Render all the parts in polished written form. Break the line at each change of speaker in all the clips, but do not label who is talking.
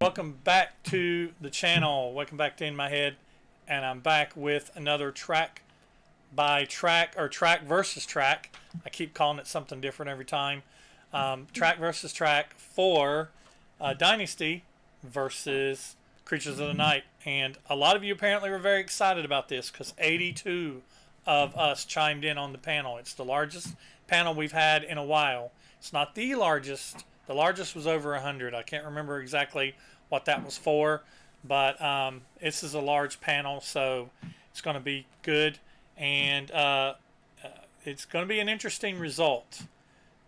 Welcome back to the channel. Welcome back to In My Head. And I'm back with another track by track, or track versus track. I keep calling it something different every time. Track versus track for Dynasty versus Creatures of the Night. And a lot of you apparently were very excited about this because 82 of us chimed in on the panel. It's the largest panel we've had in a while. It's not the largest. The largest was over 100. I can't remember exactly what that was for, but this is a large panel, so it's going to be good, and it's going to be an interesting result.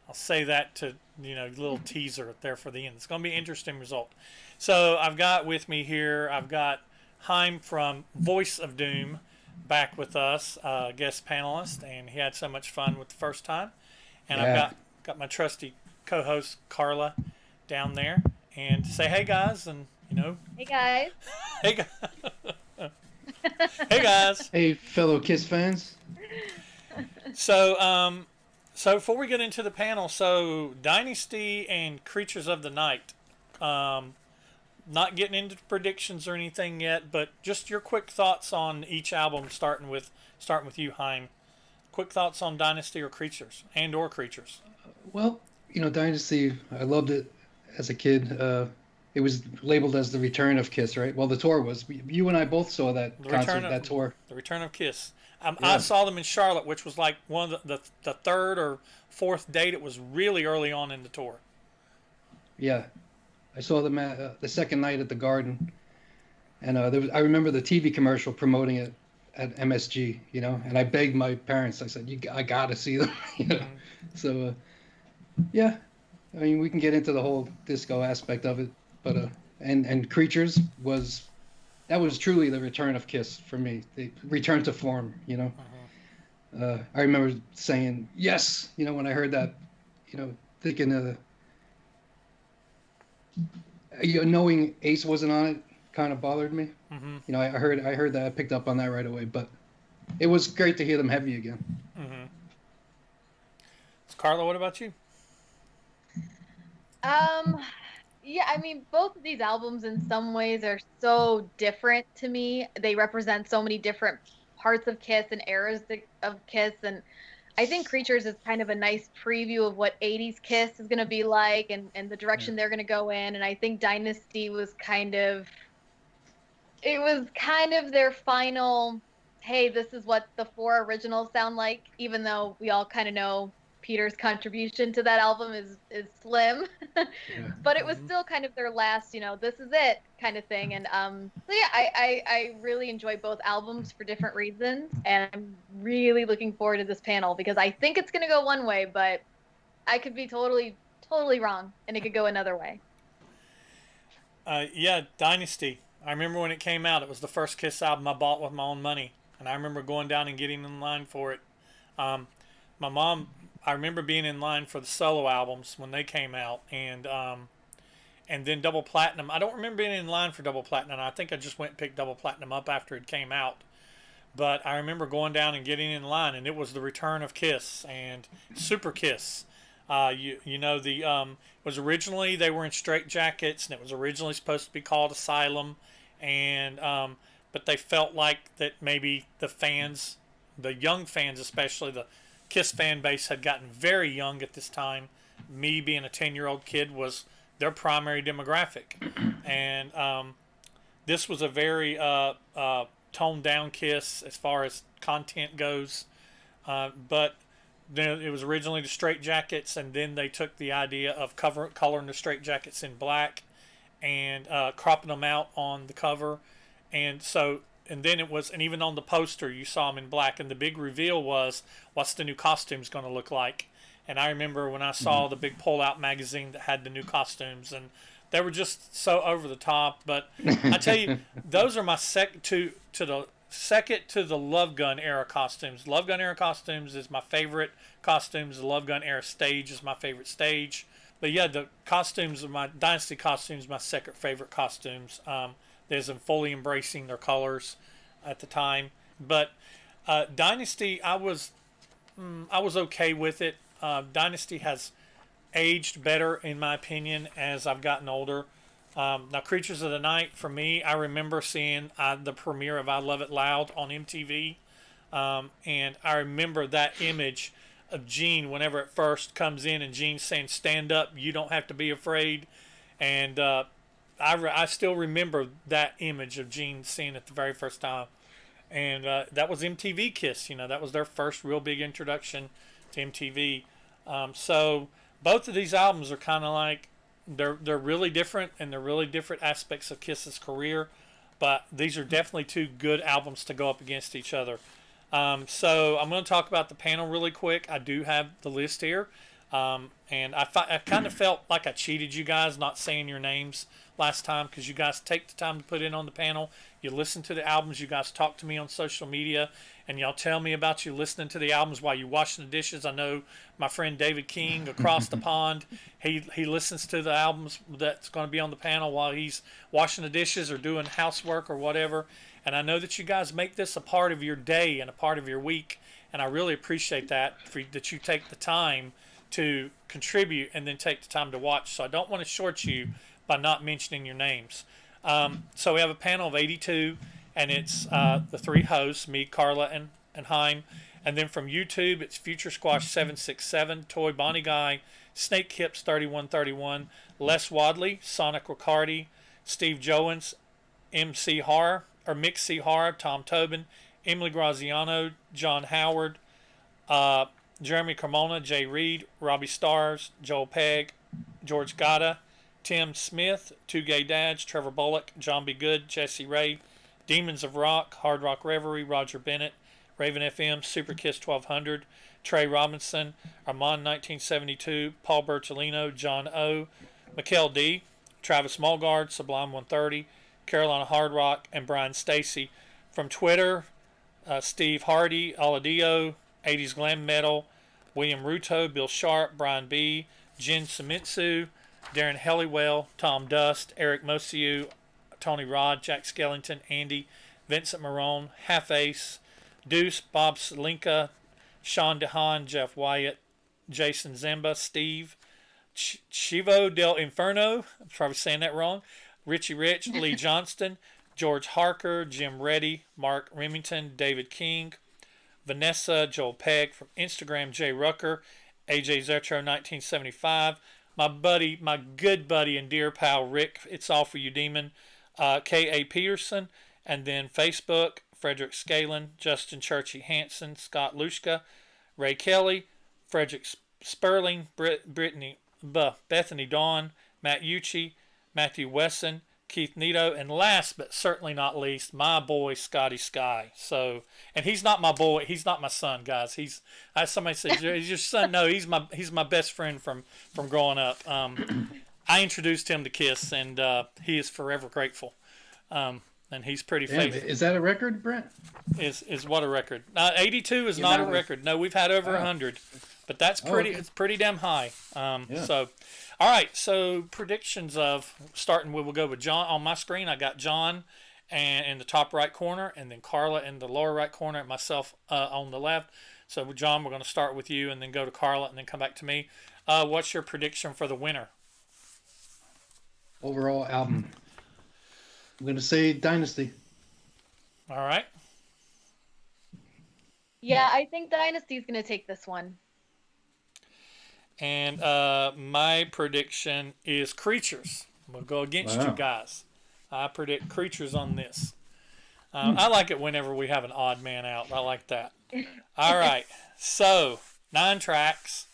I'll say that to, little teaser there for the end. It's going to be an interesting result. So I've got with me here, I've got Heim from Voice of Doom back with us, guest panelist, and he had so much fun with the first time. And
Yeah.
I've got my trusty co-host Karla down there, and say hey guys, and
Hey guys.
hey guys, hey guys.
Hey, fellow Kiss fans.
So before we get into the panel, so Dynasty and Creatures of the Night, not getting into predictions or anything yet, but just your quick thoughts on each album, starting with you, Heim. Quick thoughts on Dynasty or Creatures, or Creatures.
Well, Dynasty, I loved it as a kid. It was labeled as the return of Kiss, right? Well, the tour was. You and I both saw that that tour.
The Return of Kiss.
Yeah.
I saw them in Charlotte, which was like one of the third or fourth date. It was really early on in the tour.
Yeah, I saw them at, the second night at the Garden, and I remember the TV commercial promoting it at MSG, and I begged my parents. I said, I gotta see them,
Mm-hmm.
So, yeah, I mean, we can get into the whole disco aspect of it, but and Creatures was truly the return of Kiss for me. The return to form, I remember saying yes, when I heard that, thinking knowing Ace wasn't on it kind of bothered me.
Mm-hmm.
I heard that, I picked up on that right away, but it was great to hear them heavy again.
Mm-hmm. So Karla, what about you?
Yeah, I mean, both of these albums in some ways are so different to me. They represent so many different parts of Kiss and eras of Kiss, and I think Creatures is kind of a nice preview of what 80s Kiss is going to be like and the direction they're going to go in. And I think Dynasty was kind of their final, hey, this is what the four originals sound like, even though we all kind of know Peter's contribution to that album is slim.
Yeah.
But it was still kind of their last, this is it kind of thing. And so yeah, I really enjoy both albums for different reasons, and I'm really looking forward to this panel because I think it's going to go one way, but I could be totally wrong, and it could go another way.
Yeah, Dynasty. I remember when it came out. It was the first Kiss album I bought with my own money, and I remember going down and getting in line for it. My mom, I remember being in line for the solo albums when they came out, and then Double Platinum. I don't remember being in line for Double Platinum. I think I just went and picked Double Platinum up after it came out. But I remember going down and getting in line, and it was the return of Kiss and Super Kiss. It was originally, they were in straight jackets, and it was originally supposed to be called Asylum, and but they felt like that maybe the fans, the young fans especially, the Kiss fan base had gotten very young at this time. Me being a 10-year-old kid was their primary demographic, and this was a very toned down Kiss as far as content goes, but it was originally the straight jackets, and then they took the idea of coloring the straight jackets in black and cropping them out on the cover, and then it was, and even on the poster you saw them in black, and the big reveal was, what's the new costumes going to look like? And I remember when I saw the big pull-out magazine that had the new costumes, and they were just so over the top. But I tell you, those are my second to the Love Gun era costumes. Love Gun era costumes is my favorite costumes. The Love Gun era stage is my favorite stage. But yeah, the costumes of my Dynasty costumes, my second favorite costumes. There's them fully embracing their colors at the time. But Dynasty, I was okay with it. Dynasty has aged better in my opinion as I've gotten older. Now, Creatures of the Night, for me, I remember seeing the premiere of I Love It Loud on MTV. And I remember that image of Gene whenever it first comes in and Gene's saying, "Stand up, you don't have to be afraid." And I still remember that image of Gene seeing it the very first time. And that was MTV Kiss. That was their first real big introduction to MTV. So both of these albums are kind of like they're really different, and they're really different aspects of Kiss's career. But these are definitely two good albums to go up against each other. So I'm going to talk about the panel really quick. I do have the list here. And I kind of felt like I cheated you guys not saying your names last time, because you guys take the time to put it on the panel. You listen to the albums. You guys talk to me on social media, and y'all tell me about you listening to the albums while you're washing the dishes. I know my friend David King across the pond, he listens to the albums that's going to be on the panel while he's washing the dishes or doing housework or whatever. And I know that you guys make this a part of your day and a part of your week, and I really appreciate that, that you take the time to contribute and then take the time to watch. So I don't want to short you by not mentioning your names. So we have a panel of 82, and it's the three hosts, me, Karla, and Heim. And then from YouTube, it's Future Squash 767, Toy Bonnie Guy, Snake Hips 3131, Les Wadley, Sonic Riccardi, Steve Joens, MC Horror, or Mick C. Horror, Tom Tobin, Emily Graziano, John Howard, Jeremy Carmona, Jay Reed, Robbie Stars, Joel Pegg, George Gatta, Tim Smith, Two Gay Dads, Trevor Bullock, John B. Good, Jesse Ray, Demons of Rock, Hard Rock Reverie, Roger Bennett, Raven FM, Super Kiss 1200, Trey Robinson, Armand 1972, Paul Bertolino, John O, Mikkel D, Travis Mulgard, Sublime 130, Carolina Hard Rock, and Brian Stacy. From Twitter, Steve Hardy, Aladio, 80s Glam Metal, William Ruto, Bill Sharp, Brian B., Jen Sumitsu, Darren Helliwell, Tom Dust, Eric Mosiu, Tony Rod, Jack Skellington, Andy, Vincent Marone, Half Ace, Deuce, Bob Salinka, Sean DeHaan, Jeff Wyatt, Jason Zemba, Steve, Chivo del Inferno, I'm probably saying that wrong, Richie Rich, Lee Johnston, George Harker, Jim Reddy, Mark Remington, David King, Vanessa, Joel Pegg. From Instagram, Jay Rucker, AJ Zetro 1975, my good buddy and dear pal Rick, It's All For You Demon, K.A. Peterson, and then Facebook, Frederick Scalen, Justin Churchy Hansen, Scott Lushka, Ray Kelly, Frederick Sperling, Bethany Dawn, Matt Ucci, Matthew Wesson, Keith Nito, and last but certainly not least, my boy Scotty Sky. So, and he's not my boy, he's not my son, guys. He's, as somebody said, he's your son. No, he's my best friend from growing up. I introduced him to Kiss, and he is forever grateful. And he's pretty faithful.
Is that a record, Brent?
Is what a record? 82 is not a record. No, we've had over 100, but that's pretty. Okay. It's pretty damn high. So. All right, so predictions of starting. We'll go with John on my screen. I got John, and in the top right corner, and then Karla in the lower right corner, and myself on the left. So, John, we're going to start with you, and then go to Karla, and then come back to me. What's your prediction for the winner?
Overall album. I'm going to say Dynasty.
All right.
Yeah, I think Dynasty is going to take this one.
And my prediction is Creatures. I'm going to go against you guys. I predict Creatures on this. I like it whenever we have an odd man out. I like that. All right. So, 9 tracks.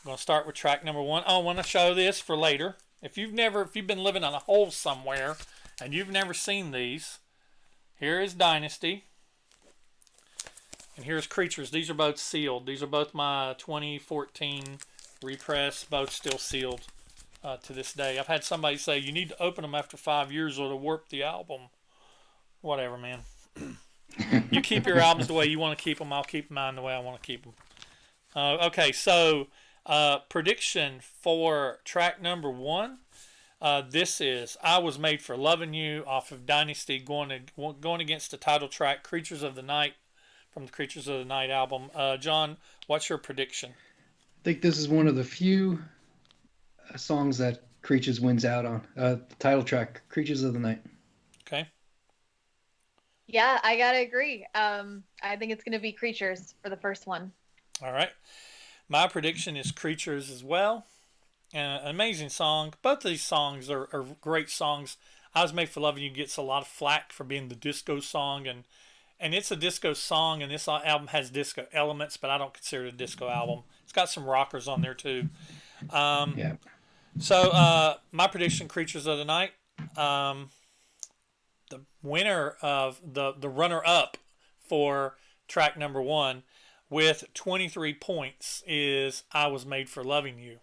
I'm going to start with track number 1. Oh, I want to show this for later. If you've been living on a hole somewhere and you've never seen these, here is Dynasty. And here's Creatures. These are both sealed. These are both my 2014 repress, both still sealed to this day. I've had somebody say, you need to open them after 5 years or it'll warp the album. Whatever, man. You keep your albums the way you want to keep them. I'll keep mine the way I want to keep them. Okay, so prediction for track number 1. This is I Was Made for Loving You off of Dynasty, going against the title track, Creatures of the Night, from the Creatures of the Night album. John, what's your prediction?
I think this is one of the few songs that Creatures wins out on. The title track, Creatures of the Night.
Okay.
Yeah, I gotta agree. I think it's gonna be Creatures for the first one.
All right. My prediction is Creatures as well. Amazing song. Both of these songs are great songs. I Was Made for Loving You gets a lot of flack for being the disco song, and it's a disco song, and this album has disco elements, but I don't consider it a disco album. It's got some rockers on there too.
Yeah.
So my prediction, Creatures of the Night. The winner of the runner up for track number 1 with 23 points is I Was Made for Loving You.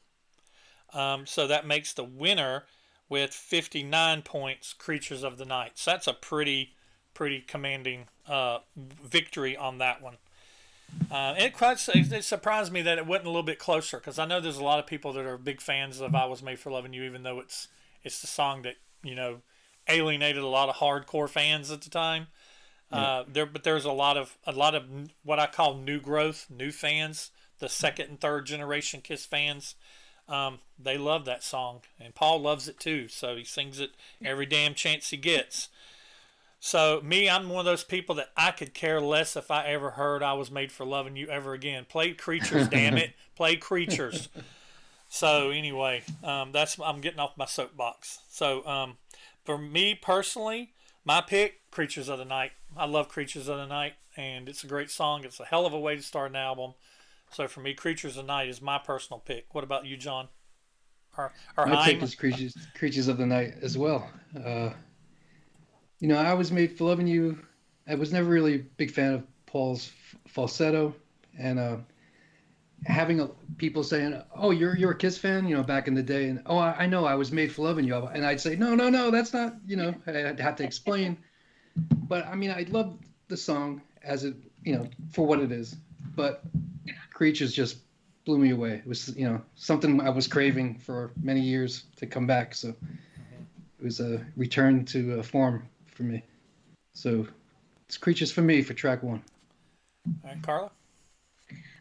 So that makes the winner with 59 points, Creatures of the Night. So that's a pretty commanding victory on that one. It surprised me that it wasn't a little bit closer, because I know there's a lot of people that are big fans of I Was Made for Loving You, even though it's the song that alienated a lot of hardcore fans at the time. But there's a lot of what I call new growth, new fans, the second and third generation Kiss fans. They love that song, and Paul loves it too, so he sings it every damn chance he gets. So me, I'm one of those people that I could care less if I ever heard I Was Made for Loving You ever again. Play Creatures, damn it, play Creatures. So anyway, I'm getting off my soapbox. So for me personally, my pick, Creatures of the Night. I love Creatures of the Night, and it's a great song. It's a hell of a way to start an album. So for me, Creatures of the Night is my personal pick. What about you, John? Or
My
Heim?
pick is Creatures of the Night as well. I Was Made for Loving You. I was never really a big fan of Paul's falsetto, and having people saying, "Oh, you're a Kiss fan," back in the day, and I know I Was Made for Loving You, and I'd say, no, that's not. I'd have to explain. But I mean, I love the song as it, for what it is. But Creatures just blew me away. It was, something I was craving for many years to come back. So it was a return to form for me. So it's Creatures for me for track 1.
All right, Karla?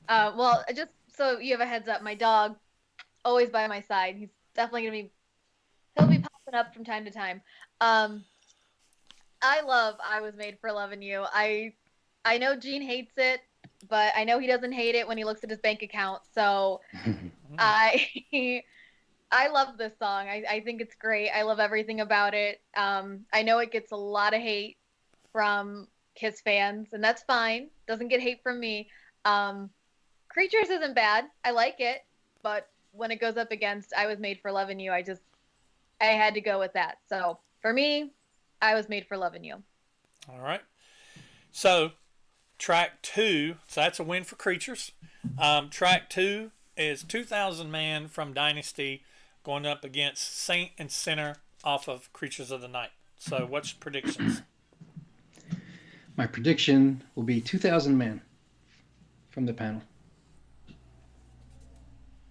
Well, just so you have a heads up, my dog, always by my side. He's definitely he'll be popping up from time to time. I love I Was Made for Loving You. I know Gene hates it, but I know he doesn't hate it when he looks at his bank account. So I love this song. I think it's great. I love everything about it. I know it gets a lot of hate from Kiss fans, and that's fine. Doesn't get hate from me. Creatures isn't bad. I like it, but when it goes up against I Was Made for Loving You, I had to go with that. So for me, I Was Made for Loving You.
All right. So track 2, so that's a win for Creatures. Track 2 is 2000 Man from Dynasty going up against Saint and Sinner off of Creatures of the Night. So what's your predictions?
My prediction will be 2000 Man from the panel.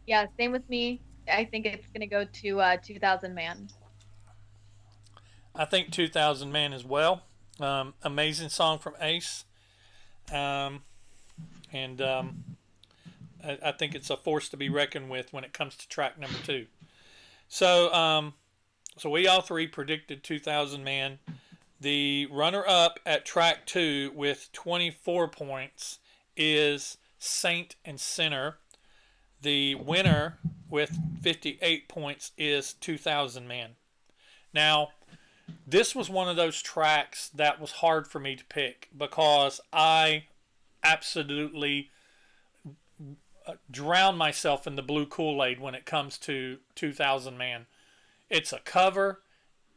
Yeah, same with me. I think it's going to go to 2000 Man.
I think 2000 Man as well. Amazing song from Ace. I think it's a force to be reckoned with when it comes to track number 2. So we all three predicted 2000 Man. The runner-up at track 2 with 24 points is Saint and Sinner. The winner with 58 points is 2000 Man. Now, this was one of those tracks that was hard for me to pick because I absolutely drown myself in the blue Kool-Aid when it comes to 2000 Man. It's a cover,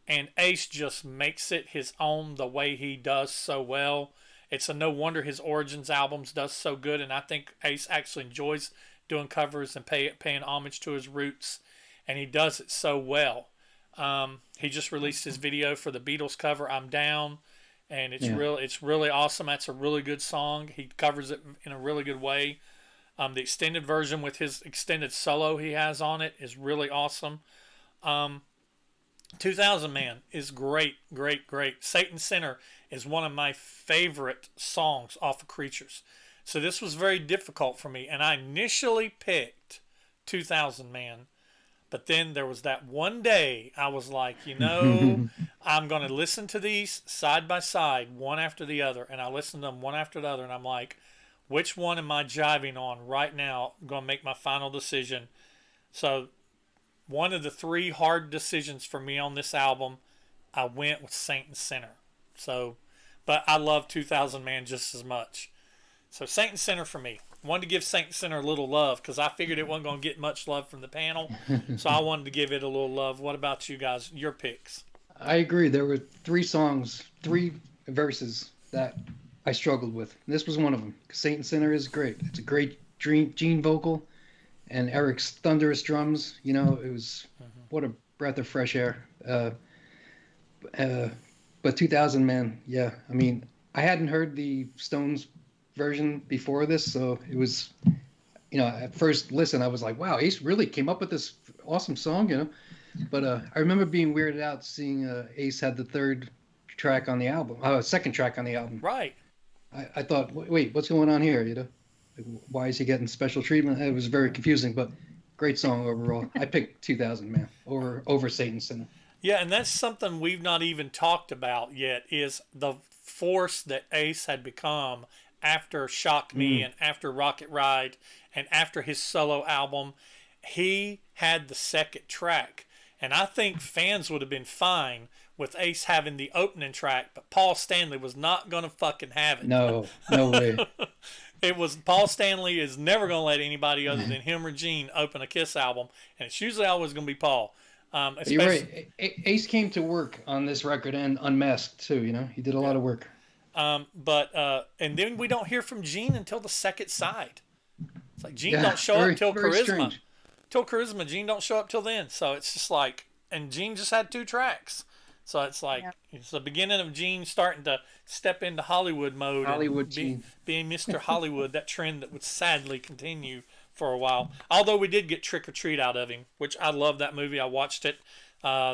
and Ace just makes it his own the way he does so well. It's a no wonder his Origins albums does so good, and I think Ace actually enjoys doing covers and paying homage to his roots, and he does it so well. He just released his video for the Beatles cover, I'm Down, and it's really awesome. That's a really good song. He covers it in a really good way. The extended version with his extended solo he has on it is really awesome. 2000 Man is great. Satan Sinner is one of my favorite songs off of Creatures. So this was very difficult for me, and I initially picked 2000 Man, But then there was that one day I was like, you know, I'm going to listen to these side by side, one after the other. And I listened to them one after the other. And I'm like, which one am I jiving on right now? I'm going to make my final decision. So one of the three hard decisions for me on this album, I went with Saint and Sinner. So, but I love 2000 Man just as much. So Saint and Sinner for me. Wanted to give Saint and Sinner a little love because I figured it wasn't going to get much love from the panel. So I wanted to give it a little love. What about you guys? Your picks?
I agree. There were three songs, three verses that I struggled with. This was one of them. Saint and Sinner is great. It's a great Gene vocal, and Eric's thunderous drums. You know, it was what a breath of fresh air. But 2000 Man, yeah. I mean, I hadn't heard the Stones version before this, so it was, you know, at first listen, I was like, wow, Ace really came up with this awesome song, you know. But I remember being weirded out seeing Ace had the third track on the album, second track on the album.
Right.
I thought, wait, what's going on here? You know, like, why is he getting special treatment? It was very confusing, but great song overall. I picked 2000 Man over Satan's Sin.
Yeah, and that's something we've not even talked about yet is the force that Ace had become after Shock Me and after Rocket Ride and after his solo album. He had the second track. And I think fans would have been fine with Ace having the opening track, but Paul Stanley was not going to fucking have it.
No way.
It was Paul Stanley is never going to let anybody other than him or Gene open a Kiss album, and it's usually always going to be Paul.
You're right. Ace came to work on this record and Unmasked too. You know, he did a lot of work.
And then we don't hear from Gene until the second side. It's like Gene don't show up till Charisma.
Strange.
Till Charisma, Gene don't show up till then. So it's just like, and Gene just had 2 tracks. So it's like, it's the beginning of Gene starting to step into Hollywood mode. Being Mr. Hollywood, that trend that would sadly continue for a while. Although we did get Trick or Treat out of him, which I love that movie. I watched it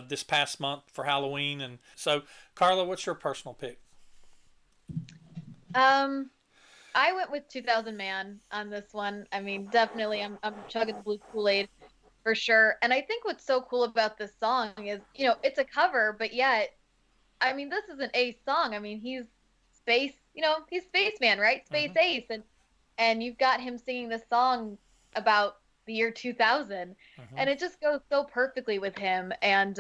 this past month for Halloween. And so, Karla, what's your personal pick?
I went with 2000 Man on this one. I mean, definitely, I'm chugging the blue Kool-Aid for sure. And I think what's so cool about this song is, you know, it's a cover, but yet, I mean, this is an Ace song. I mean, he's space, you know, he's Spaceman, right? Space Ace, and you've got him singing this song about the year 2000, and it just goes so perfectly with him. And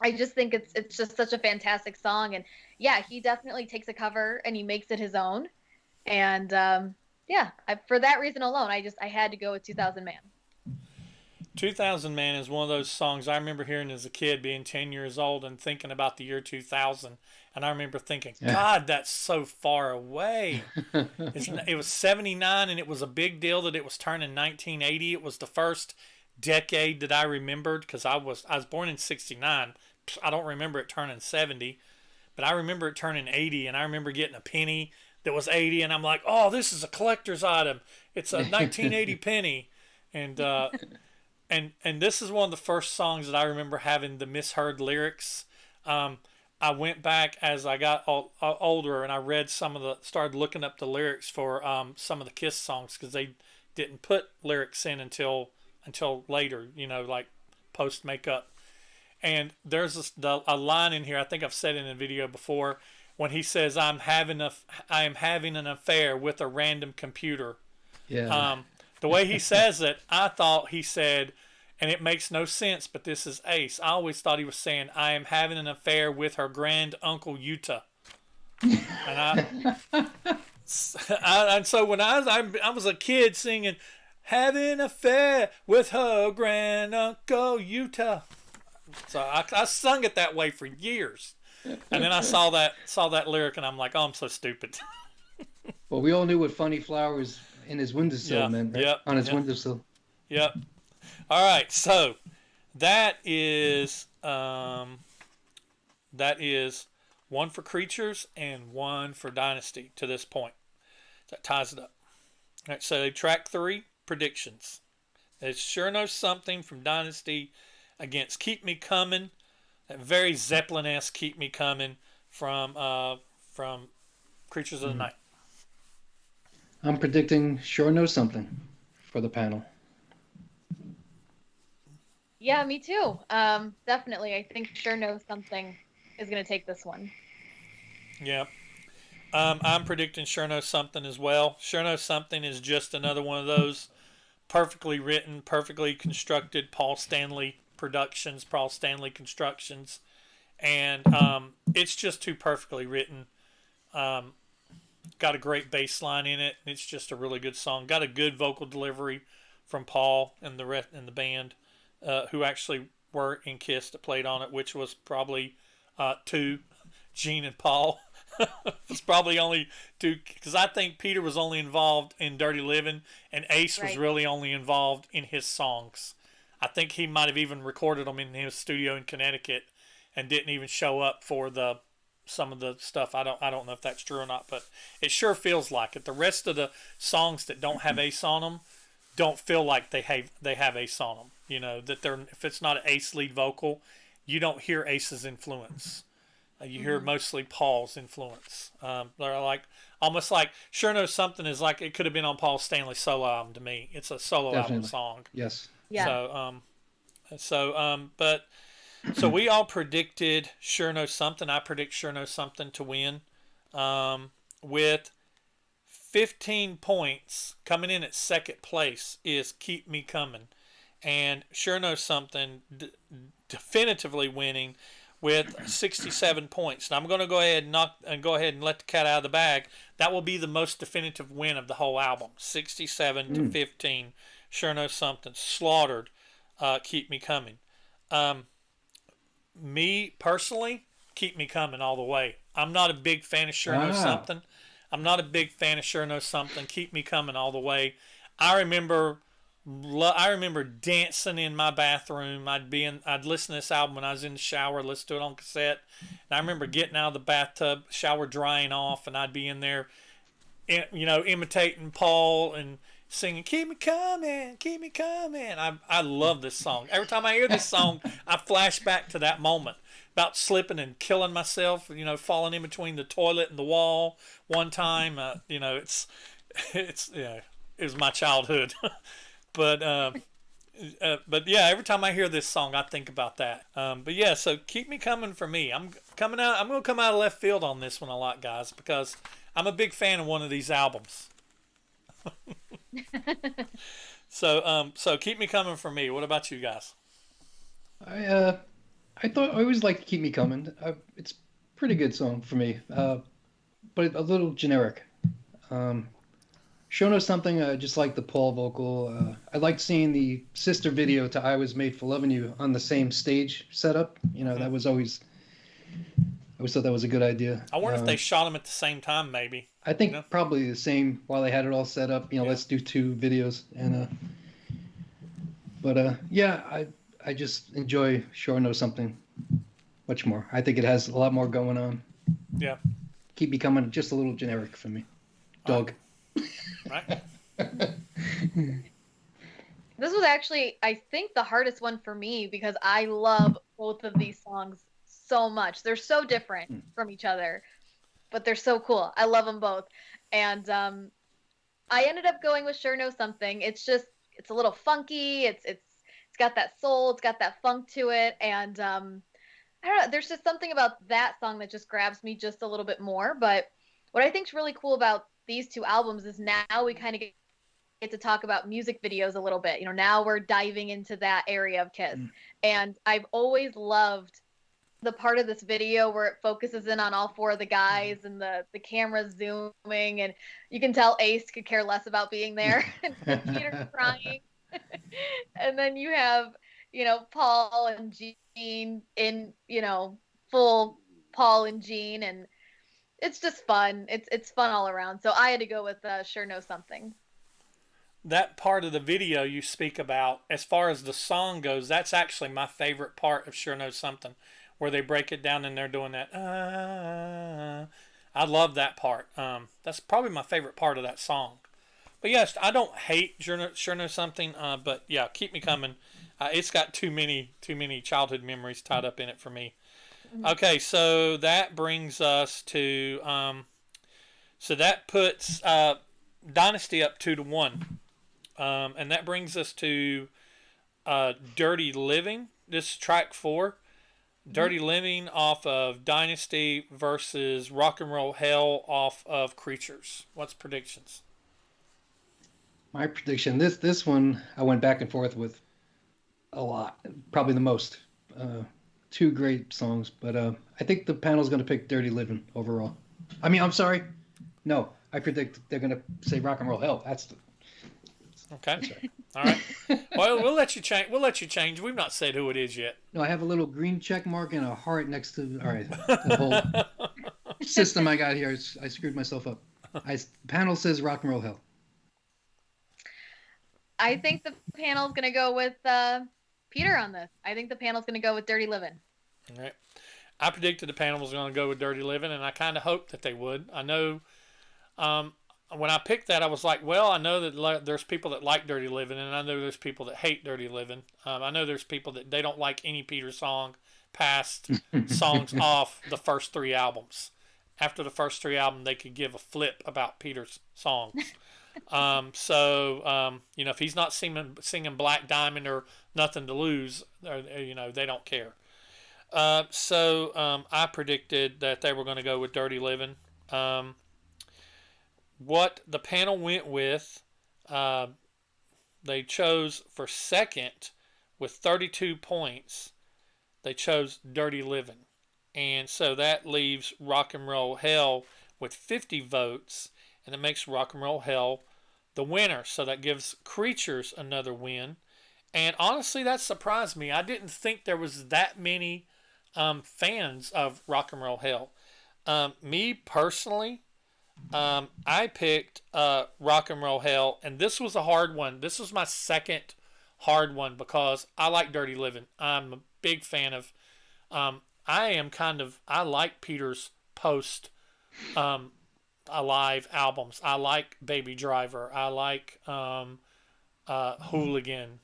I just think it's just such a fantastic song. And yeah, he definitely takes a cover and he makes it his own. And for that reason alone, I had to go with 2000 Man.
2000 Man is one of those songs I remember hearing as a kid, being 10 years old and thinking about the year 2000. And I remember thinking, God, that's so far away. It was 79, and it was a big deal that it was turning 1980. It was the first decade that I remembered because I was born in 69. I don't remember it turning 70, but I remember it turning 80, and I remember getting a penny that was 80, and I'm like, oh, this is a collector's item. It's a 1980 penny. And and this is one of the first songs that I remember having the misheard lyrics. I went back as I got older, and I read started looking up the lyrics for some of the Kiss songs because they didn't put lyrics in until later, you know, like post makeup. And there's a line in here, I think I've said it in a video before, when he says, I am having an affair with a random computer.
Yeah.
The way he says it, I thought he said, and it makes no sense, but this is Ace. I always thought he was saying, I am having an affair with her grand uncle Utah. And and so when I was a kid singing, having an affair with her grand uncle Utah. So I sung it that way for years. And then I saw that lyric, and I'm like, oh, I'm so stupid.
Well, we all knew what Funny Flowers in his windowsill meant, right? On his windowsill.
Yep. All right, so that is one for Creatures and one for Dynasty to this point. That ties it up. All right, so track 3, predictions. It's Sure Knows Something from Dynasty against Keep Me Coming, that very Zeppelin-esque Keep Me Coming from Creatures of the Night.
I'm predicting Sure Knows Something for the panel.
Yeah, me too. Definitely. I think Sure Knows Something is going to take this one.
Yeah. I'm predicting Sure Knows Something as well. Sure Knows Something is just another one of those perfectly written, perfectly constructed Paul Stanley productions, Paul Stanley constructions, and it's just too perfectly written. Um, got a great bass line in it. It's just a really good song. Got a good vocal delivery from Paul and the rest and the band, who actually were in Kiss that played on it, which was probably two, Gene and Paul. It's probably only two, because I think Peter was only involved in Dirty Living, and Ace was
Right.
really only involved in his songs. I think he might have even recorded them in his studio in Connecticut, and didn't even show up for the some of the stuff. I don't know if that's true or not, but it sure feels like it. The rest of the songs that don't have Ace on them don't feel like they have Ace on them. You know that they're, if it's not an Ace lead vocal, you don't hear Ace's influence. You hear
Hmm.
mostly Paul's influence. They're like almost like Sure Knows Something is like it could have been on Paul Stanley's solo album to me. It's a solo album
Definitely.
song.
Yes.
Yeah.
So so we all predicted Sure Knows Something. I predict Sure Knows Something to win, with 15 points. Coming in at second place is Keep Me Coming, and Sure Knows Something definitively winning with 67 points. Now I'm going to go ahead and let the cat out of the bag. That will be the most definitive win of the whole album. 67 to
Mm.
15. Sure Knows Something slaughtered. Keep Me Coming. Um, Me personally, Keep Me Coming all the way. I'm not a big fan of Sure Knows
Wow.
Something. I'm not a big fan of Sure Knows Something. Keep Me Coming all the way. I remember I remember dancing in my bathroom. I'd listen to this album when I was in the shower, listen to it on cassette. And I remember getting out of the bathtub, shower drying off, and I'd be in there, imitating Paul and singing "Keep Me Coming, Keep Me Coming." I love this song. Every time I hear this song, I flash back to that moment about slipping and killing myself. Falling in between the toilet and the wall one time. It's it was my childhood. but but yeah, every time I hear this song, I think about that. But yeah, so Keep Me Coming for me. I'm going to come out of left field on this one a lot, guys, because I'm a big fan of one of these albums. So Keep Me Coming for me. What about you guys?
I uh, I thought I always liked Keep Me Coming. It's a pretty good song for me, but a little generic. Um, Show Knows Something. I just like the Paul vocal. I liked seeing the sister video to "I Was Made for Loving You" on the same stage setup.
Mm-hmm.
That was I always thought that was a good idea.
I wonder if they shot them at the same time, maybe.
I
You
think
know?
probably the same while they had it all set up.
Yeah.
Let's do two videos but yeah, I just enjoy Sure Knows Something much more. I think it has a lot more going on.
Yeah.
Keep becoming just a little generic for me. Dog.
Right.
This was actually, I think, the hardest one for me because I love both of these songs so much. They're so different from each other, but they're so cool. I love them both. And I ended up going with Sure Know Something. It's a little funky. It's got that soul. It's got that funk to it. And I don't know. There's just something about that song that just grabs me just a little bit more. But what I think is really cool about these two albums is now we kind of get to talk about music videos a little bit. Now we're diving into that area of Kiss. And I've always loved the part of this video where it focuses in on all four of the guys and the camera zooming, and you can tell Ace could care less about being there and Peter crying. And then you have, Paul and Gene in, full Paul and Gene, and it's just fun. It's fun all around. So I had to go with Sure Know Something.
That part of the video you speak about, as far as the song goes, that's actually my favorite part of Sure Knows Something, where they break it down and they're doing that. I love that part. That's probably my favorite part of that song. But yes, I don't hate Sure Know Something. But yeah, Keep Me Coming. It's got too many childhood memories tied up in it for me. Okay, so that brings us to so that puts Dynasty up 2-1. And that brings us to Dirty Living. This is track 4. Dirty Living off of Dynasty versus Rock and Roll Hell off of Creatures. What's predictions?
My prediction, this one I went back and forth with a lot, probably the most. Two great songs, but I think the panel's going to pick Dirty Living overall. I mean, I'm sorry. No, I predict they're going to say Rock and Roll Hell. That's the...
Okay. All right. Well, we'll let you change. We'll let you change. We've not said who it is yet.
No, I have a little green check mark and a heart next to. All right, the whole system I got here. I screwed myself up. Panel says Rock and Roll Hell.
I think the panel's going to go with Peter on this. I think the panel's going to go with Dirty Living.
All right. I predicted the panel was going to go with Dirty Living, and I kind of hoped that they would. I know when I picked that, I was like, well, I know that there's people that like Dirty Living, and I know there's people that hate Dirty Living. I know there's people that they don't like any Peter song past songs off the first 3 albums. After the first 3 albums, they could give a flip about Peter's songs. If he's not singing Black Diamond or Nothing to Lose, they don't care. I predicted that they were going to go with Dirty Living. What the panel went with, they chose for second with 32 points. They chose Dirty Living. And so that leaves Rock and Roll Hell with 50 votes. And it makes Rock and Roll Hell the winner. So that gives Creatures another win. And honestly, that surprised me. I didn't think there was that many fans of Rock and Roll Hell. Me personally, I picked Rock and Roll Hell, and this was a hard one. This was my second hard one because I like Dirty Living. I'm a big fan of. I like Peter's post Alive albums. I like Baby Driver. I like Hooligan,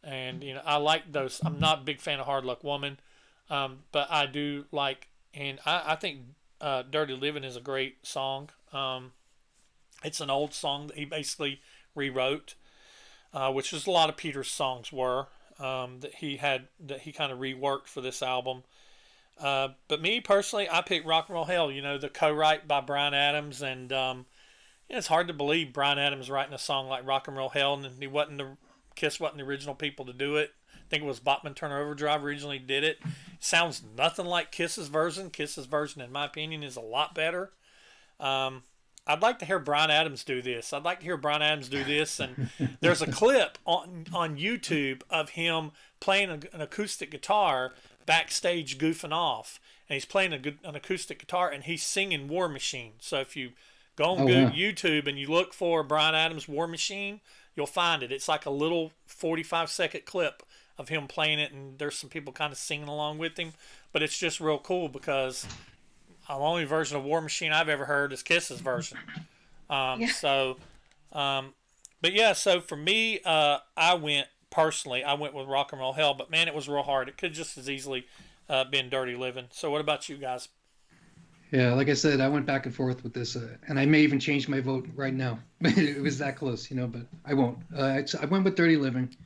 and I like those. I'm not a big fan of Hard Luck Woman, but I do like, and I think Dirty Living is a great song. It's an old song that he basically rewrote, which is a lot of Peter's songs were that he kind of reworked for this album. But me personally, I picked Rock and Roll Hell. The co-write by Bryan Adams, and it's hard to believe Bryan Adams writing a song like Rock and Roll Hell, and Kiss wasn't the original people to do it. I think it was Bachman Turner Overdrive originally did it. Sounds nothing like Kiss's version. Kiss's version, in my opinion, is a lot better. I'd like to hear Bryan Adams do this. And there's a clip on YouTube of him playing an acoustic guitar backstage goofing off. And he's playing an acoustic guitar, and he's singing War Machine. So if you go on YouTube and you look for Bryan Adams War Machine, you'll find it. It's like a little 45-second clip of him playing it, and there's some people kind of singing along with him. But it's just real cool because the only version of War Machine I've ever heard is Kiss's version. So for me, I went with Rock and Roll Hell, but man, it was real hard. It could just as easily been Dirty Living. So what about you guys?
Yeah, like I said, I went back and forth with this, and I may even change my vote right now. It was that close, but I won't. I went with Dirty Living.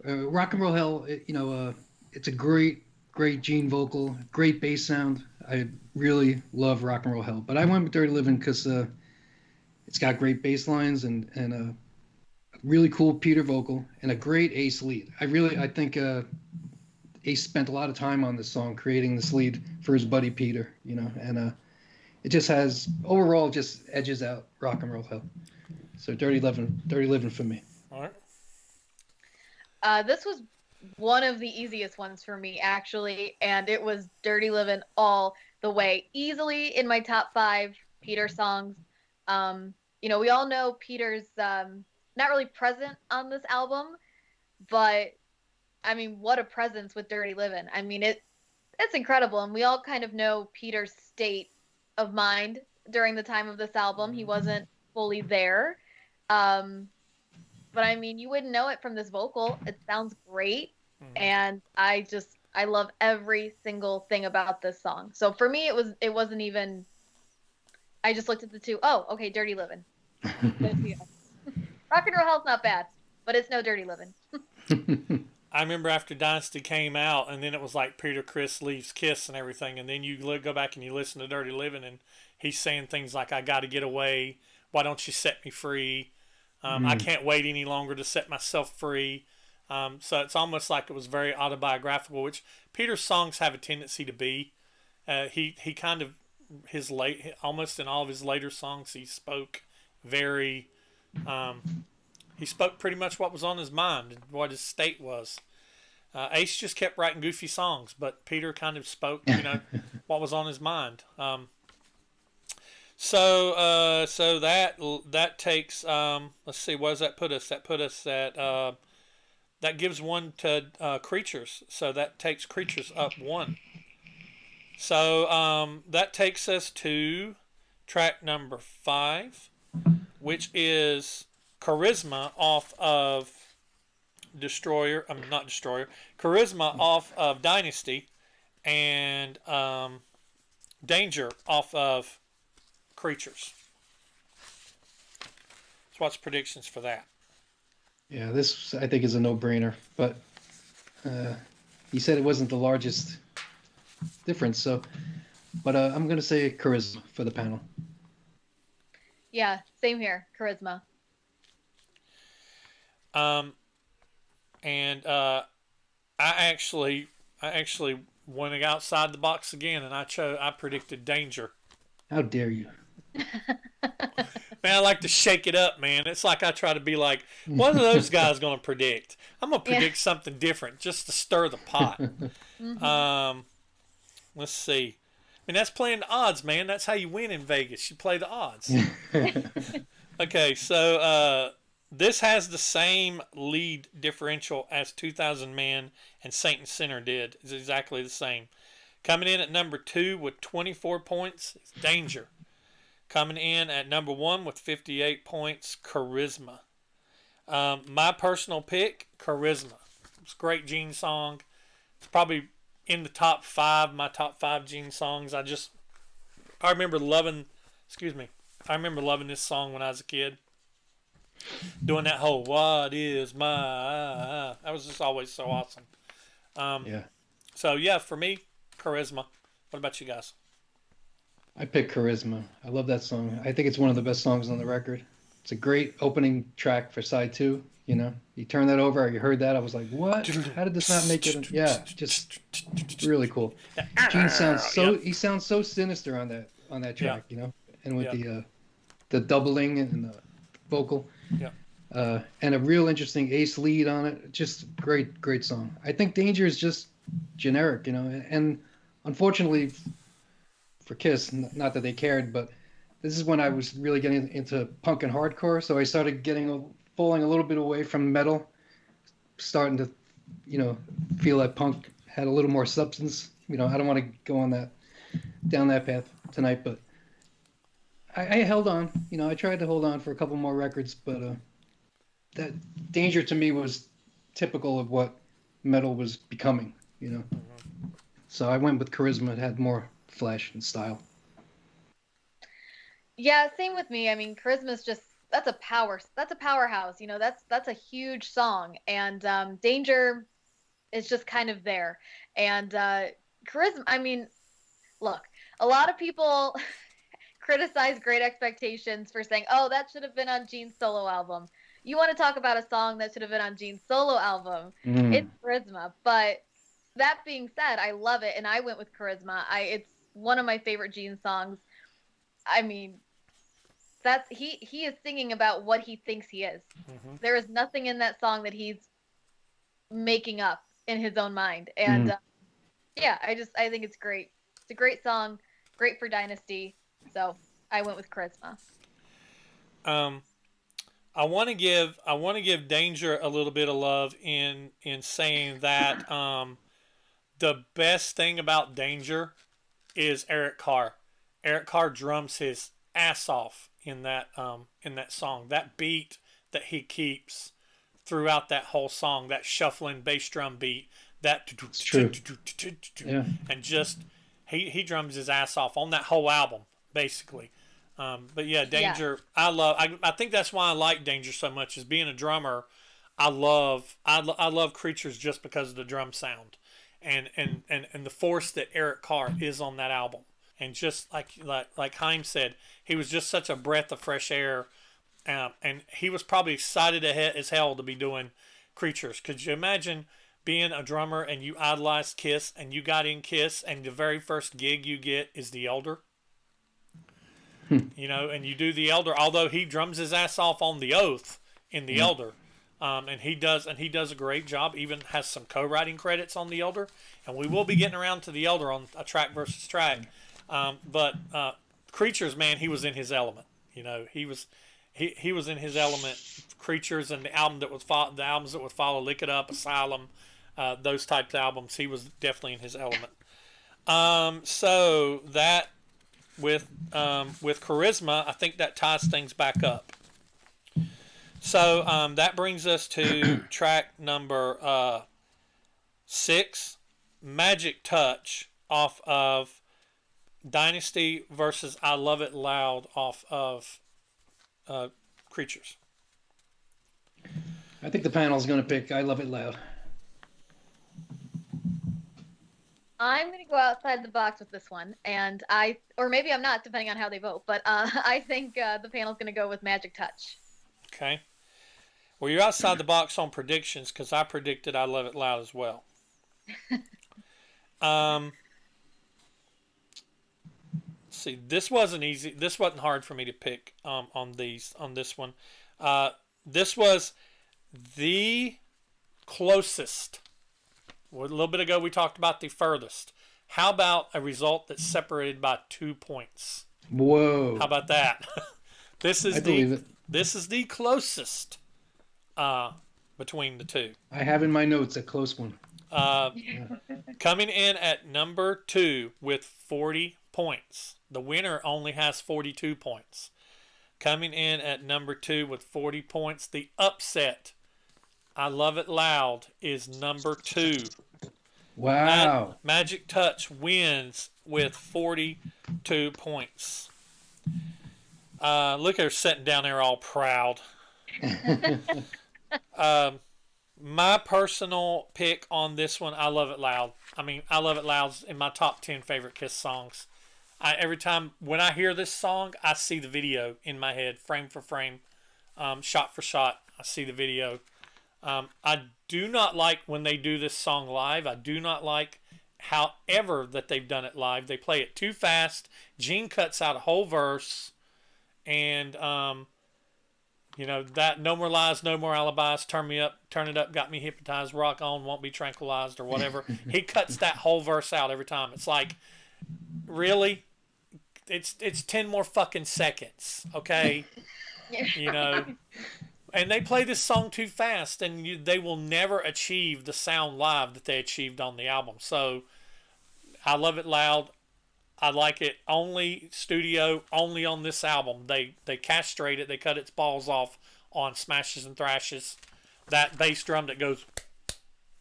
Rock and Roll Hell, it's a great Gene vocal, great bass sound. I really love Rock and Roll Hell, but I went with Dirty Living because it's got great bass lines and a really cool Peter vocal and a great Ace lead. I think Ace spent a lot of time on this song creating this lead for his buddy Peter, and it just overall edges out Rock and Roll Hell. So Dirty Living for me.
All right.
This was one of the easiest ones for me, actually, and it was Dirty Living all the way. Easily in my top 5 Peter songs. We all know Peter's not really present on this album, but I mean, what a presence with Dirty Living. I mean, it's incredible, and we all kind of know Peter's state of mind during the time of this album. He wasn't fully there. But I mean, you wouldn't know it from this vocal. It sounds great. And I love every single thing about this song. So for me, it wasn't even, I just looked at the two. Oh, okay. Dirty Living. Rock and Roll Hell's not bad, but it's no Dirty Living.
I remember after Dynasty came out, and then it was like Peter Criss leaves Kiss and everything, and then you go back and you listen to Dirty Living, and he's saying things like, "I got to get away. Why don't you set me free? I can't wait any longer to set myself free." So it's almost like it was very autobiographical, which Peter's songs have a tendency to be. He kind of almost in all of his later songs he spoke very. He spoke pretty much what was on his mind and what his state was. Ace just kept writing goofy songs, but Peter kind of spoke, what was on his mind. So that takes. Let's see, what does that put us? That put us at. That gives one to Creatures, so that takes Creatures up one. So that takes us to track number 5, which is Charisma off of not Destroyer. Charisma off of Dynasty, and Danger off of Creatures. So what's predictions for that?
Yeah, this I think is a no-brainer, but you said it wasn't the largest difference, but I'm going to say Charisma for the panel.
Yeah, same here. Charisma.
And I actually went outside the box again, and I predicted Danger.
How dare you?
Man, I like to shake it up, man. It's like I try to be like, what are those guys going to predict? I'm going to predict something different just to stir the pot. Let's see. I mean, that's playing the odds, man. That's how you win in Vegas. You play the odds. Okay, so this has the same lead differential as 2000 Man and Saint and Sinner did. It's exactly the same. Coming in at number 2 with 24 points is Danger. Coming in at number 1 with 58 points, Charisma. My personal pick, Charisma. It's a great Gene song. It's probably in the top 5, my top 5 Gene songs. I remember loving this song when I was a kid. Doing that whole, what is my... That was just always so awesome.
Yeah.
So, yeah, for me, Charisma. What about you guys?
I picked Charisma. I love that song. I think it's one of the best songs on the record. It's a great opening track for side 2. You turn that over, you heard that, I was like, what? How did this not make it? Yeah, just really cool. Gene he sounds so sinister on that track, and with the doubling and the vocal.
Yeah.
And a real interesting Ace lead on it. Just great song. I think Danger is just generic, and unfortunately for Kiss, not that they cared, but this is when I was really getting into punk and hardcore, so I started falling a little bit away from metal, starting to, feel like punk had a little more substance. I don't want to go down that path tonight, but I held on. I tried to hold on for a couple more records, but that Danger to me was typical of what metal was becoming. So I went with Charisma. It had more flash and style.
Yeah, same with me. I mean, Charisma's just that's a powerhouse. That's a huge song, and Danger is just kind of there. And Charisma, I mean, look, a lot of people criticize Great Expectations for saying, "Oh, that should have been on Gene's solo album." You want to talk about a song that should have been on Gene's solo album? It's Charisma. But that being said, I love it, and I went with Charisma. It's one of my favorite Gene songs. I mean, he is singing about what he thinks he is. There is nothing in that song that he's making up in his own mind. And I think it's great. It's a great song, great for Dynasty. So I went with Charisma.
I want to give Danger a little bit of love in saying that the best thing about Danger is Eric Carr. Eric Carr drums his ass off in that song. That beat that he keeps throughout that whole song, that shuffling bass drum beat, that and just he drums his ass off on that whole album basically. But yeah, Danger, I think that's why I like Danger so much, is being a drummer. I love Creatures just because of the drum sound, and the force that Eric Carr is on that album. And just like Heim said, he was just such a breath of fresh air, and he was probably excited as hell to be doing Creatures. Could you imagine being a drummer and you idolized Kiss and you got in Kiss and the very first gig you get is The Elder? And you do The Elder, although he drums his ass off on The Oath in The Elder. And he does a great job. Even has some co-writing credits on The Elder, and we will be getting around to The Elder on a track versus track. But Creatures, man, he was in his element. He was in his element. Creatures and the albums that would follow, Lick It Up, Asylum, those types of albums, he was definitely in his element. So that with Charisma, I think that ties things back up. So that brings us to track number 6, Magic Touch, off of Dynasty versus I Love It Loud off of Creatures.
I think the panel's going to pick I Love It Loud.
I'm going to go outside the box with this one, and or maybe I'm not, depending on how they vote, but I think the panel's going to go with Magic Touch.
Okay. Well, you're outside the box on predictions because I predicted I Love It Loud as well. Let's see. This wasn't easy. This wasn't hard for me to pick on this one. This was the closest. A little bit ago we talked about the furthest. How about a result that's separated by 2 points?
Whoa.
How about that? This is the closest between the two.
I have in my notes a close one.
Coming in at number 2 with 40 points. The winner only has 42 points. Coming in at number 2 with 40 points. The upset, I Love It Loud, is number 2.
Wow.
Magic Touch wins with 42 points. Look at her sitting down there all proud. My personal pick on this one, I Love It Loud. I mean, I Love It Loud's in my top 10 favorite Kiss songs. Every time when I hear this song, I see the video in my head, frame for frame, shot for shot. I see the video. I do not like when they do this song live. I do not like however that they've done it live. They play it too fast. Gene cuts out a whole verse. And, that No More Lies, No More Alibis, Turn Me Up, Turn It Up, Got Me Hypnotized, Rock On, Won't Be Tranquilized, or whatever. He cuts that whole verse out every time. It's like, really? It's 10 more fucking seconds, okay? And they play this song too fast, and they will never achieve the sound live that they achieved on the album. So, I Love It Loud. I like it only studio, only on this album. They castrate it. They cut its balls off on Smashes and Thrashes. That bass drum that goes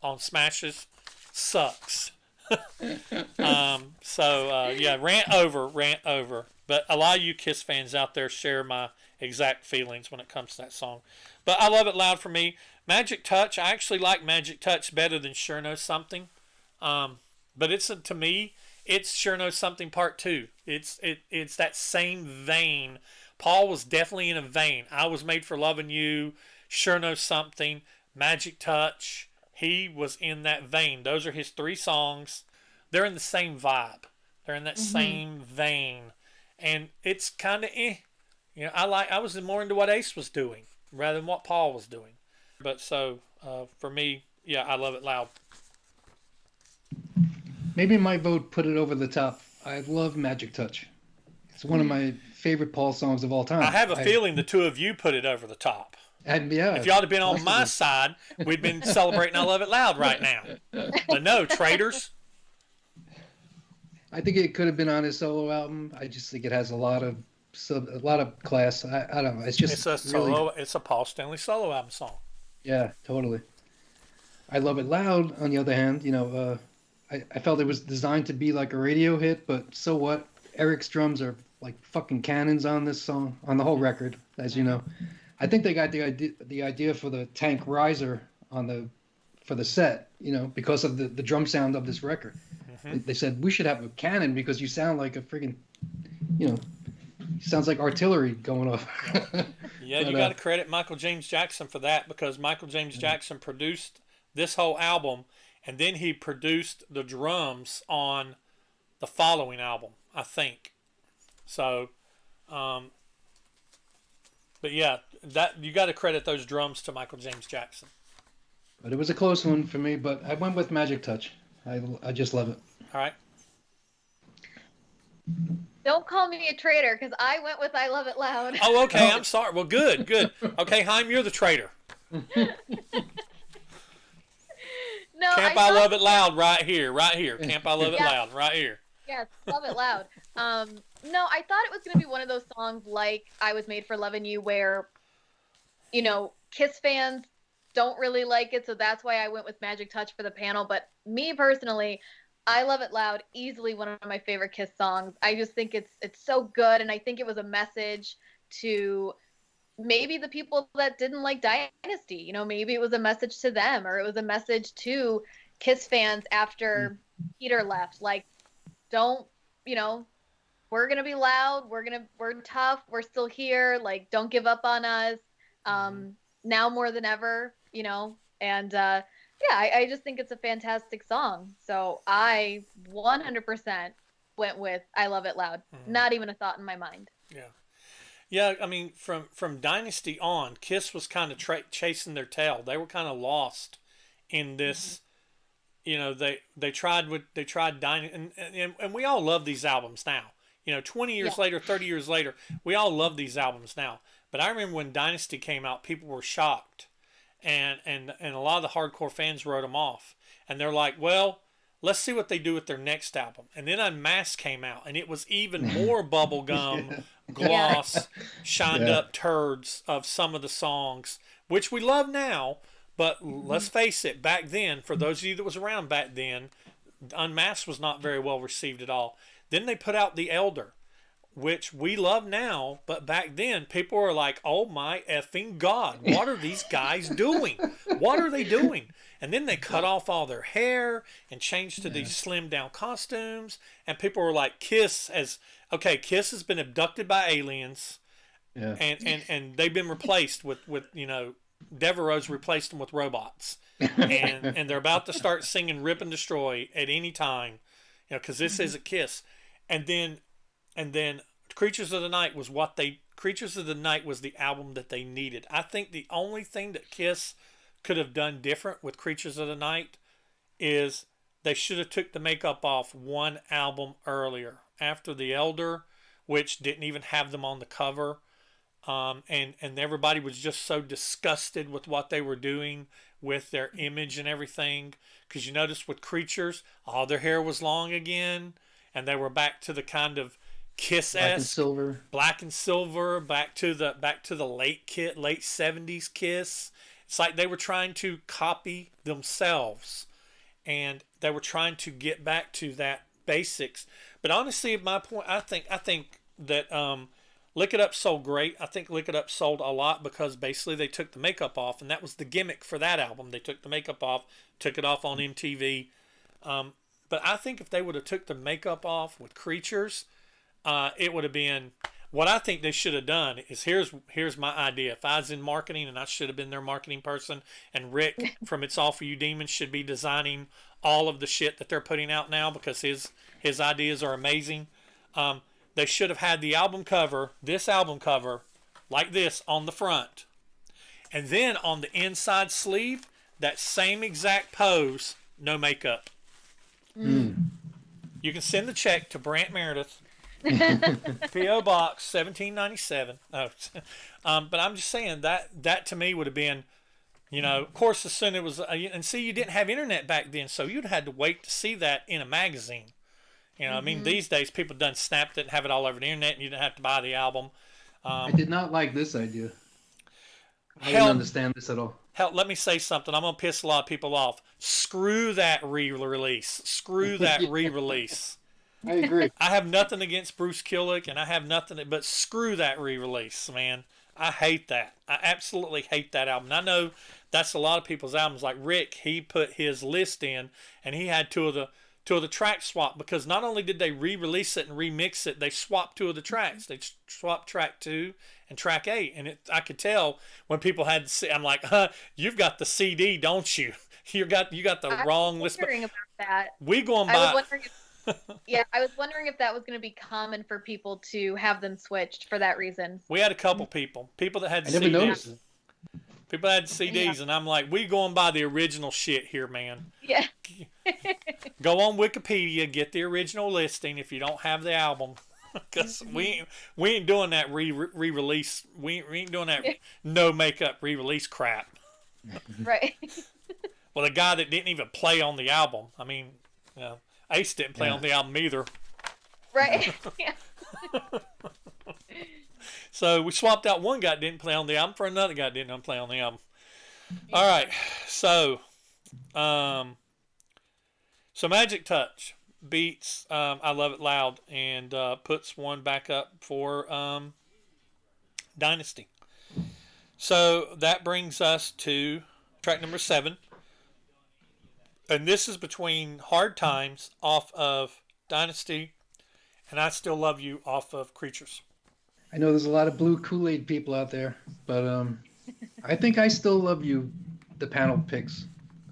on Smashes sucks. Rant over. But a lot of you Kiss fans out there share my exact feelings when it comes to that song. But I Love It Loud for me. Magic Touch, I actually like Magic Touch better than Sure Knows Something. But to me, it's Sure Knows Something Part 2. It's that same vein. Paul was definitely in a vein. I Was Made for Loving You, Sure Knows Something, Magic Touch. He was in that vein. Those are his 3 songs. They're in the same vibe. They're in that same vein. And it's kind of I was more into what Ace was doing rather than what Paul was doing. But so for me, yeah, I Love It Loud.
Maybe my vote put it over the top. I love Magic Touch. It's one of my favorite Paul songs of all time.
I have a feeling the two of you put it over the top.
And yeah,
if y'all had been on my side, we'd been celebrating I Love It Loud right now. But no, traitors.
I think it could have been on his solo album. I just think it has a lot of class. I don't know.
It's a Paul Stanley solo album song.
Yeah, totally. I Love It Loud, on the other hand, I felt it was designed to be like a radio hit, but so what? Eric's drums are like fucking cannons on this song, on the whole record, as you know. I think they got the idea for the tank riser for the set, because of the drum sound of this record. They said we should have a cannon because you sound like a friggin', sounds like artillery going off.
Yeah, you got to credit Michael James Jackson for that, because Michael James Jackson produced this whole album, and then he produced the drums on the following album, I think. So, but yeah, that you got to credit those drums to Michael James Jackson.
But it was a close one for me. But I went with Magic Touch. I just love it.
All right.
Don't call me a traitor, because I went with I Love It Loud.
Oh, okay. I'm sorry. Well, good. Okay, Heim, you're the traitor.
No,
Camp I Love It Loud right here. Camp I Love It Loud right here.
Yes, Love It Loud. No, I thought it was going to be one of those songs like I Was Made for Loving You, where, Kiss fans don't really like it, so that's why I went with Magic Touch for the panel. But me personally, I Love It Loud, easily one of my favorite Kiss songs. I just think it's so good, and I think it was a message to maybe the people that didn't like Dynasty. Maybe it was a message to them, or it was a message to Kiss fans after Peter left. Like, don't, we're gonna be loud, we're tough, we're still here. Like, don't give up on us. Now more than ever, and I just think it's a fantastic song. So I 100% went with I Love It Loud. Not even a thought in my mind.
Yeah. I mean, from Dynasty on, Kiss was kind of chasing their tail. They were kind of lost in this. They tried Dynasty, and we all love these albums now. 20 years later, 30 years later, we all love these albums now. But I remember when Dynasty came out, people were shocked. And a lot of the hardcore fans wrote them off. And they're like, well, let's see what they do with their next album. And then Unmasked came out, and it was even more bubblegum, gloss, shined up turds of some of the songs, which we love now. But let's face it, back then, for those of you that was around back then, Unmasked was not very well received at all. Then they put out The Elder, which we love now, but back then people were like, oh my effing God, what are these guys doing? What are they doing? And then they cut off all their hair and changed to these slimmed down costumes, and people were like, Kiss has been abducted by aliens, and they've been replaced with Devereaux's replaced them with robots, and they're about to start singing Rip and Destroy at any time, because this is a Kiss. And then Creatures of the Night was the album that they needed. I think the only thing that Kiss could have done different with Creatures of the Night is they should have took the makeup off one album earlier, after The Elder, which didn't even have them on the cover. And everybody was just so disgusted with what they were doing with their image and everything. Because you notice with Creatures, all their hair was long again, and they were back to the kind of Kiss-esque, black and silver, back to the late 70s Kiss. It's like they were trying to copy themselves, and they were trying to get back to that basics. But honestly, at my point, I think that Lick It Up sold great. I think Lick It Up sold a lot because basically they took the makeup off, and that was the gimmick for that album. They took the makeup off, took it off on MTV. But I think if they would have took the makeup off with Creatures, it would have been what I think they should have done. Is here's my idea. If I was in marketing and I should have been their marketing person, and Rick from It's All For You Demons should be designing all of the shit that they're putting out now, because his ideas are amazing. They should have had this album cover, like this on the front. And then on the inside sleeve, that same exact pose, no makeup. You can send the check to Brant Meredith, P.O. Box 1797. Oh. But I'm just saying that to me would have been, of course, as soon as it was, and see, you didn't have internet back then, so you'd had to wait to see that in a magazine. I mean, these days people done snapped it and have it all over the internet, and you didn't have to buy the album.
I did not like this idea. I didn't understand this at all.
Hell, let me say something. I'm going to piss a lot of people off. Screw that re-release. Screw that re-release.
I agree.
I have nothing against Bruce Kulick, and I have nothing, but screw that re-release, man. I hate that. I absolutely hate that album. And I know that's a lot of people's albums. Like Rick, he put his list in, and he had two of the tracks swapped because not only did they re-release it and remix it, they swapped two of the tracks. They swapped track 2 and track 8, and I could tell when people had to see. I'm like, you've got the CD, don't you? You got the
I
wrong
was
list.
wondering about that.
We going
I was
by.
wondering yeah, I was wondering if that was going to be common for people to have them switched for that reason.
We had a couple people that had
I never
CDs.
noticed it.
People had CDs, and I'm like, we going by the original shit here, man.
Yeah.
Go on Wikipedia, get the original listing if you don't have the album, because we ain't doing that re-release. We ain't doing that no makeup re-release crap.
Right.
Well, the guy that didn't even play on the album. I mean, Ace didn't play on the album either.
Right. Yeah.
So we swapped out one guy that didn't play on the album for another guy that didn't play on the album. All right, so Magic Touch beats I Love It Loud and puts one back up for Dynasty. So that brings us to track number 7. And this is between Hard Times off of Dynasty and I Still Love You off of Creatures.
I know there's a lot of blue Kool-Aid people out there, but I think I Still Love You, the panel picks,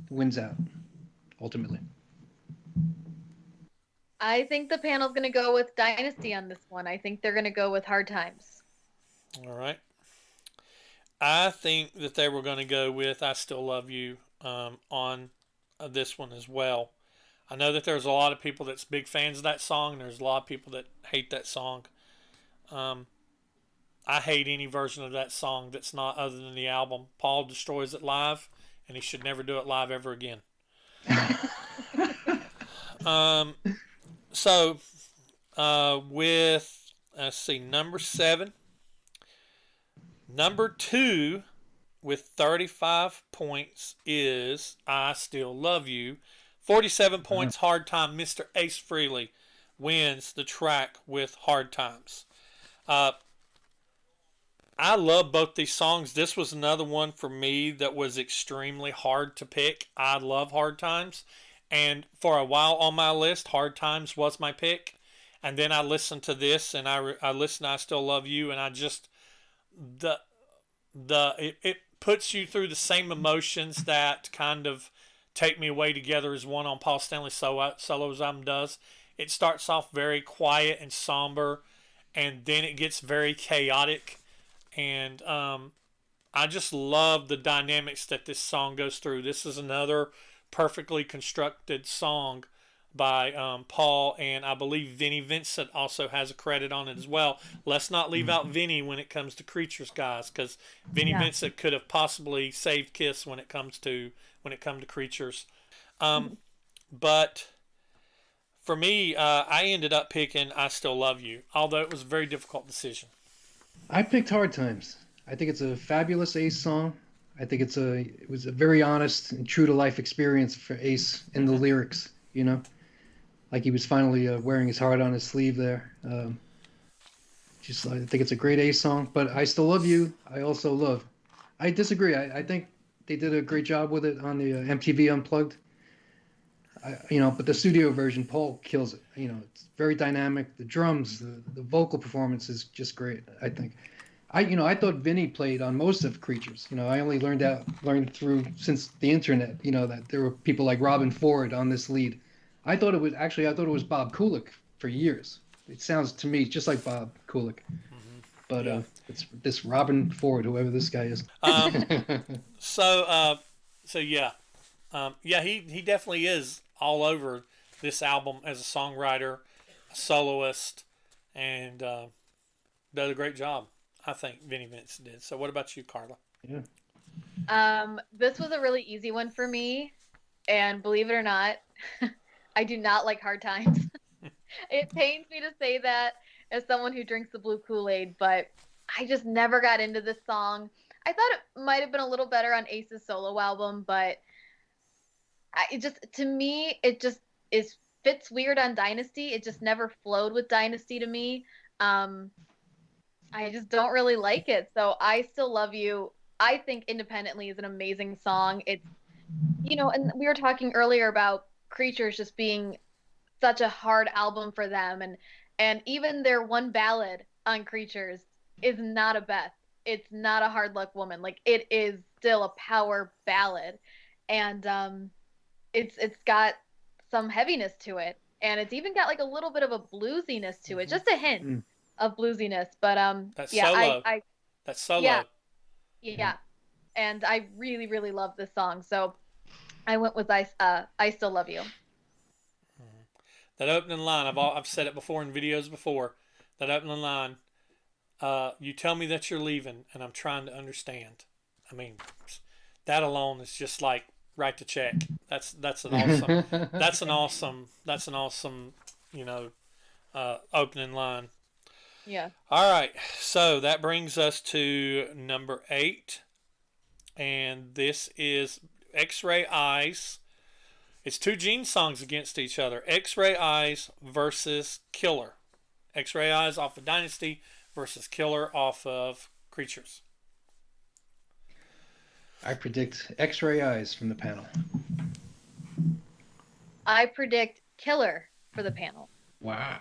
wins out, ultimately.
I think the panel's going to go with Dynasty on this one. I think they're going to go with Hard Times.
All right. I think that they were going to go with I Still Love You on this one as well. I know that there's a lot of people that's big fans of that song, and there's a lot of people that hate that song. I hate any version of that song that's not other than the album. Paul destroys it live, and he should never do it live ever again. So, with, let's see, number 7. Number 2 with 35 points is I Still Love You. 47 points, Hard Time. Mr. Ace Frehley wins the track with Hard Times. I love both these songs. This was another one for me that was extremely hard to pick. I love Hard Times. And for a while on my list, Hard Times was my pick. And then I listened to this, and I listened to I Still Love You, and I just, it puts you through the same emotions that kind of Take Me Away Together as one on Paul Stanley's solo's album does. It starts off very quiet and somber, and then it gets very chaotic. And I just love the dynamics that this song goes through. This is another perfectly constructed song by Paul, and I believe Vinnie Vincent also has a credit on it as well. Let's not leave out Vinnie when it comes to Creatures, guys, because Vinnie Vincent could have possibly saved Kiss when it comes to Creatures. But for me, I ended up picking I Still Love You, although it was a very difficult decision.
I picked Hard Times. I think it's a fabulous Ace song. I think it was a very honest and true to life experience for Ace in the lyrics, you know, like he was finally wearing his heart on his sleeve there. I think it's a great Ace song, but I Still Love You. I disagree. I think they did a great job with it on the MTV Unplugged. But the studio version, Paul kills it. It's very dynamic. The drums, the vocal performance is just great, I think. I thought Vinny played on most of Creatures. I only learned through since the internet, that there were people like Robin Ford on this lead. I thought it was Bob Kulick for years. It sounds to me just like Bob Kulick. Mm-hmm. But it's this Robin Ford, whoever this guy is.
He definitely is all over this album as a songwriter, a soloist, and did a great job. I think Vinnie Vincent did. So what about you, Karla?
Yeah.
This was a really easy one for me, and believe it or not, I do not like Hard Times. It pains me to say that as someone who drinks the blue Kool-Aid, but I just never got into this song. I thought it might have been a little better on Ace's solo album, but to me, it just fits weird on Dynasty. It just never flowed with Dynasty to me. I just don't really like it. So I Still Love You, I think independently is an amazing song. It's, and we were talking earlier about Creatures just being such a hard album for them, and even their one ballad on Creatures is not a Beth. It's not a Hard Luck Woman. Like, it is still a power ballad. And it's got some heaviness to it. And it's even got like a little bit of a bluesiness to it, just a hint
Mm.
of bluesiness. But
That's
yeah,
solo.
I
That's
yeah,
solo.
Yeah.
yeah. And I really, really love this song. So I went with I Still Love You.
That opening line, I've said it before in videos before. That opening line, you tell me that you're leaving, and I'm trying to understand. I mean, that alone is just like write the check. That's an awesome. That's an awesome. You know, opening line.
Yeah.
All right, so that brings us to number 8, and this is X-Ray Eyes. It's two Gene songs against each other. X-Ray Eyes versus Killer. X-Ray Eyes off of Dynasty versus Killer off of Creatures.
I predict X-ray eyes from the panel.
I predict Killer for the panel.
Wow.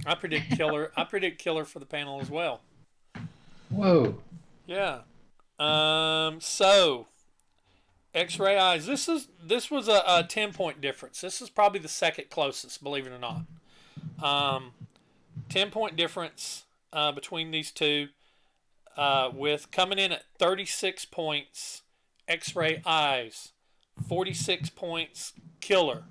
I predict Killer. I predict Killer for the panel as well.
Whoa.
Yeah. So X-Ray Eyes. This was a 10-point difference. This is probably the second closest, believe it or not. 10-point difference between these two. With coming in at 36 points, X-Ray Eyes, 46 points, Killer.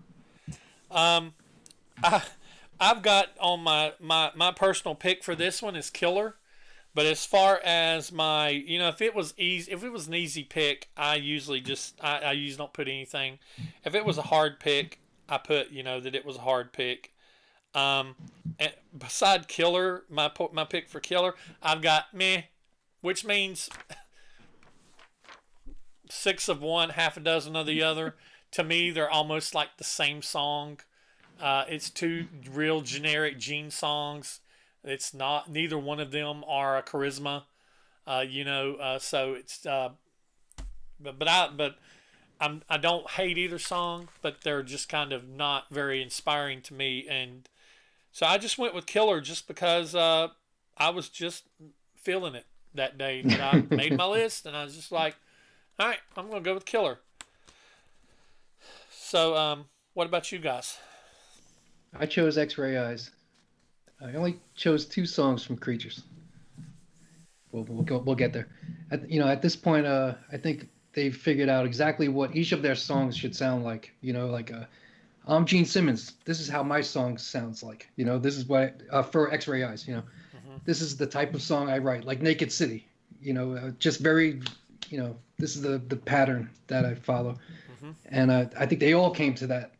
I've got on my personal pick for this one is Killer, but as far as my, if it was an easy pick, I usually don't put anything. If it was a hard pick, I put that it was a hard pick. And beside Killer, my pick for Killer, I've got Meh, which means 6 of one, half a dozen of the other. To me, they're almost like the same song. It's two real generic Gene songs. It's not. Neither one of them are a charisma. So it's. I don't hate either song, but they're just kind of not very inspiring to me, and so I just went with Killer just because I was just feeling it that day that I made my list, and I was just like, all right, I'm going to go with Killer. So, what about you guys?
I chose X-ray eyes. I only chose 2 songs from Creatures. We'll get there. At this point, I think they've figured out exactly what each of their songs should sound like. I'm Gene Simmons. This is how my song sounds like. This is what for X-ray eyes. This is the type of song I write, like Naked City. Just very, this is the pattern that I follow, and I think they all came to that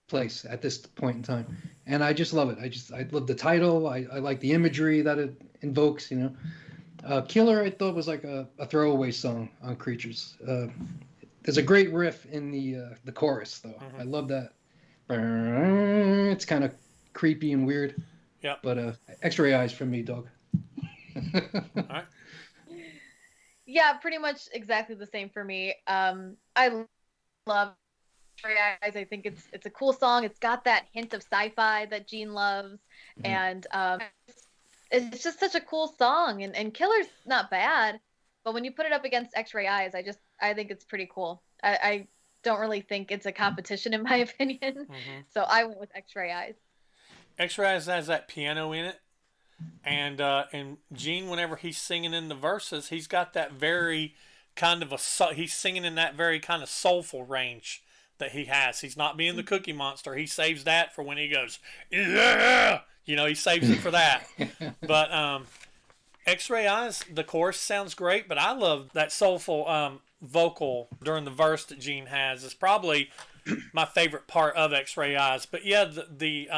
place at this point in time, and I just love it. I love the title. I like the imagery that it invokes. Killer I thought was like a throwaway song on Creatures. There's a great riff in the chorus though. I love that. It's kind of creepy and weird.
Yeah.
Mm-hmm.
But X-ray eyes from me, dog.
All right.
Yeah, pretty much exactly the same for me. I love Stray Eyes. I think it's a cool song. It's got that hint of sci-fi that Gene loves, and it's just such a cool song. And Killer's not bad, but when you put it up against X-Ray Eyes, I think it's pretty cool. I don't really think it's a competition in my opinion. So I went with X-Ray Eyes.
X-Ray Eyes has that piano in it, and Gene, whenever he's singing in the verses, he's got that very kind of he's singing in that very kind of soulful range that he has. He's not being the Cookie Monster. He saves that for when he goes, yeah, he saves it for that. But X-Ray Eyes, the chorus sounds great, but I love that soulful vocal during the verse that Gene has. Is probably my favorite part of X-Ray Eyes. But yeah, the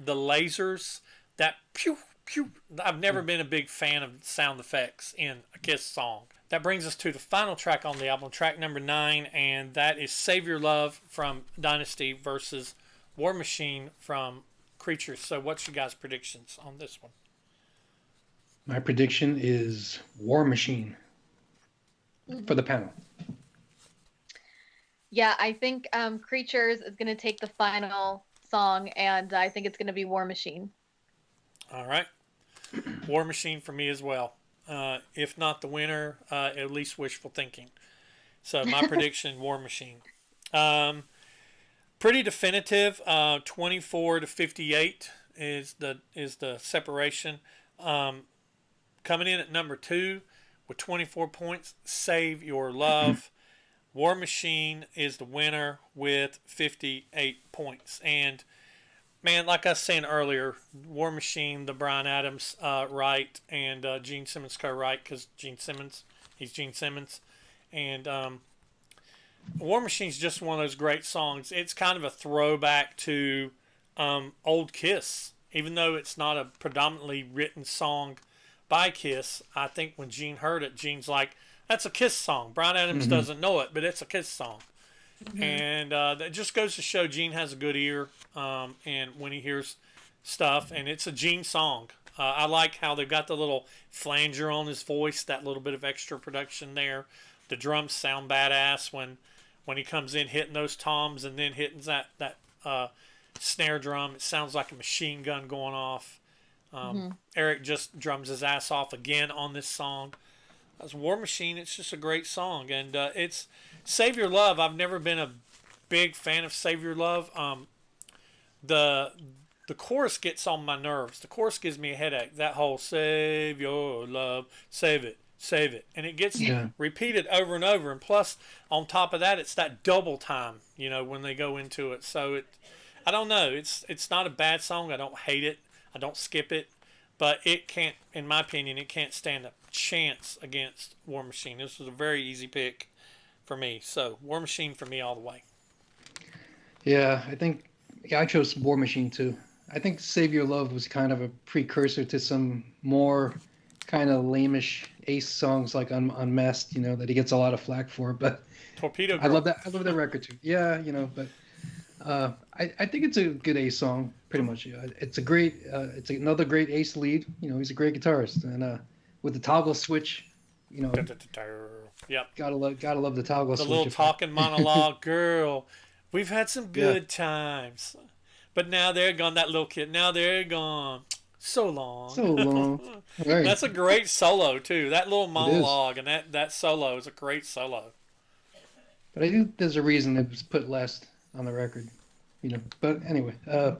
lasers, that pew pew. I've never been a big fan of sound effects in a Kiss song. That brings us to the final track on the album, track number 9, and that is Save Your Love from Dynasty versus War Machine from Creatures. So what's your guys' predictions on this one?
My prediction is War Machine for the panel.
Yeah, I think Creatures is going to take the final song, and I think it's going to be War Machine.
All right. War Machine for me as well. If not the winner, at least wishful thinking. So my prediction, War Machine. Pretty definitive. 24-58 is the separation. Coming in at number 2 with 24 points, Save Your Love. War Machine is the winner with 58 points. And man, like I was saying earlier, War Machine, the Bryan Adams right, and Gene Simmons co-write, because he's Gene Simmons. And War Machine's just one of those great songs. It's kind of a throwback to old Kiss. Even though it's not a predominantly written song by Kiss, I think when Gene heard it, Gene's like, that's a Kiss song. Bryan Adams doesn't know it, but it's a Kiss song. And that just goes to show Gene has a good ear, and when he hears stuff, and it's a Gene song. I like how they've got the little flanger on his voice, that little bit of extra production there. The drums sound badass when he comes in hitting those toms and then hitting that snare drum. It sounds like a machine gun going off. Eric just drums his ass off again on this song. As War Machine, it's just a great song, and it's Save Your Love. I've never been a big fan of Save Your Love. The chorus gets on my nerves. The chorus gives me a headache. That whole Save Your Love, save it, and it gets repeated over and over. And plus, on top of that, it's that double time. When they go into it. So I don't know. It's not a bad song. I don't hate it. I don't skip it. But it can't, in my opinion, it can't stand a chance against War Machine. This was a very easy pick for me. So War Machine for me all the way.
Yeah, I chose War Machine too. I think Save Your Love was kind of a precursor to some more kind of lameish Ace songs like Unmasked, that he gets a lot of flack for. But
Torpedo Girl.
I love that record too. Yeah, but I think it's a good Ace song, pretty much. It's another great Ace lead. He's a great guitarist, and with the toggle switch,
Yep.
Gotta love the toggle switch.
The little talking monologue, girl. We've had some good times, but now they're gone. That little kid, now they're gone. So long.
So long. Right.
That's a great solo too. That little monologue and that solo is a great solo.
But I think there's a reason it was put last on the record, But anyway, but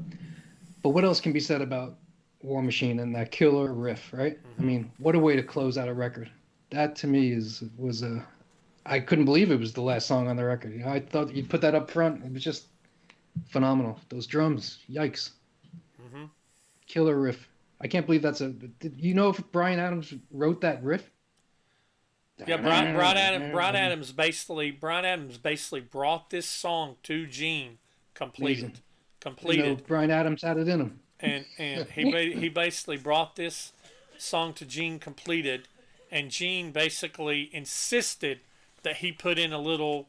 what else can be said about War Machine and that killer riff, right? I mean, what a way to close out a record. That to me was I couldn't believe it was the last song on the record. I thought you'd put that up front. It was just phenomenal. Those drums, yikes. Killer riff. I can't believe that's did you know if Bryan Adams wrote that riff?
Yeah, Bryan Adams basically brought this song to Gene completed.
Bryan Adams had it in him.
And he basically brought this song to Gene completed, and Gene basically insisted that he put in a little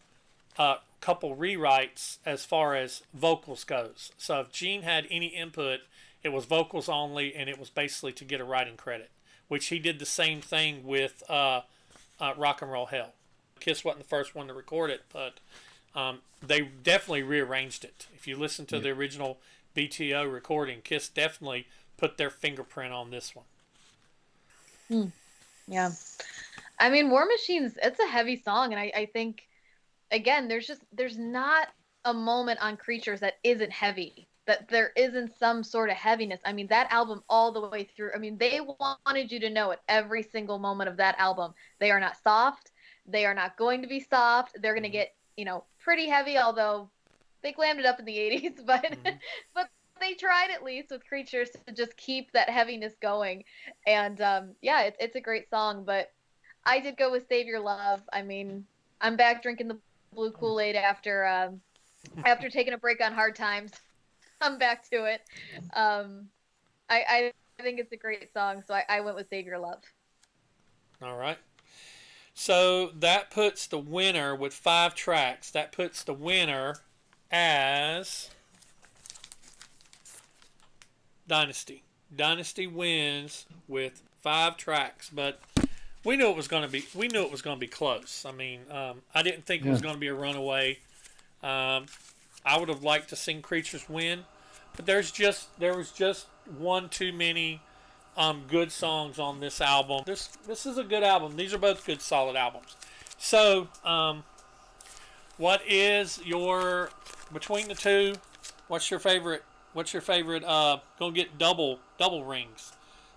couple rewrites as far as vocals goes. So if Gene had any input, it was vocals only, and it was basically to get a writing credit, which he did the same thing with Rock and Roll Hell. Kiss wasn't the first one to record it, but they definitely rearranged it. If you listen to the original BTO recording, Kiss definitely put their fingerprint on this one.
Yeah. I mean, War Machines, it's a heavy song, and I think, again, there's not a moment on Creatures that isn't heavy, that there isn't some sort of heaviness. I mean, that album all the way through, I mean, they wanted you to know at every single moment of that album, they are not soft, they are not going to be soft, they're going to get, pretty heavy, although they glammed it up in the 80s, but they tried at least with Creatures to just keep that heaviness going. And it's a great song, but I did go with Save Your Love. I mean, I'm back drinking the blue Kool-Aid after taking a break on Hard Times. I'm back to it. I think it's a great song, so I went with Save Your Love.
All right. So that puts the winner with 5 tracks. That puts the winner as Dynasty. Dynasty wins with 5 tracks, but we knew it was going to be. We knew it was going to be close. I mean, I didn't think it was going to be a runaway. I would have liked to seen Creatures win, but there was just one too many good songs on this album. This is a good album. These are both good, solid albums. So, what is your between the two? What's your favorite? What's your favorite? Gonna get double rings.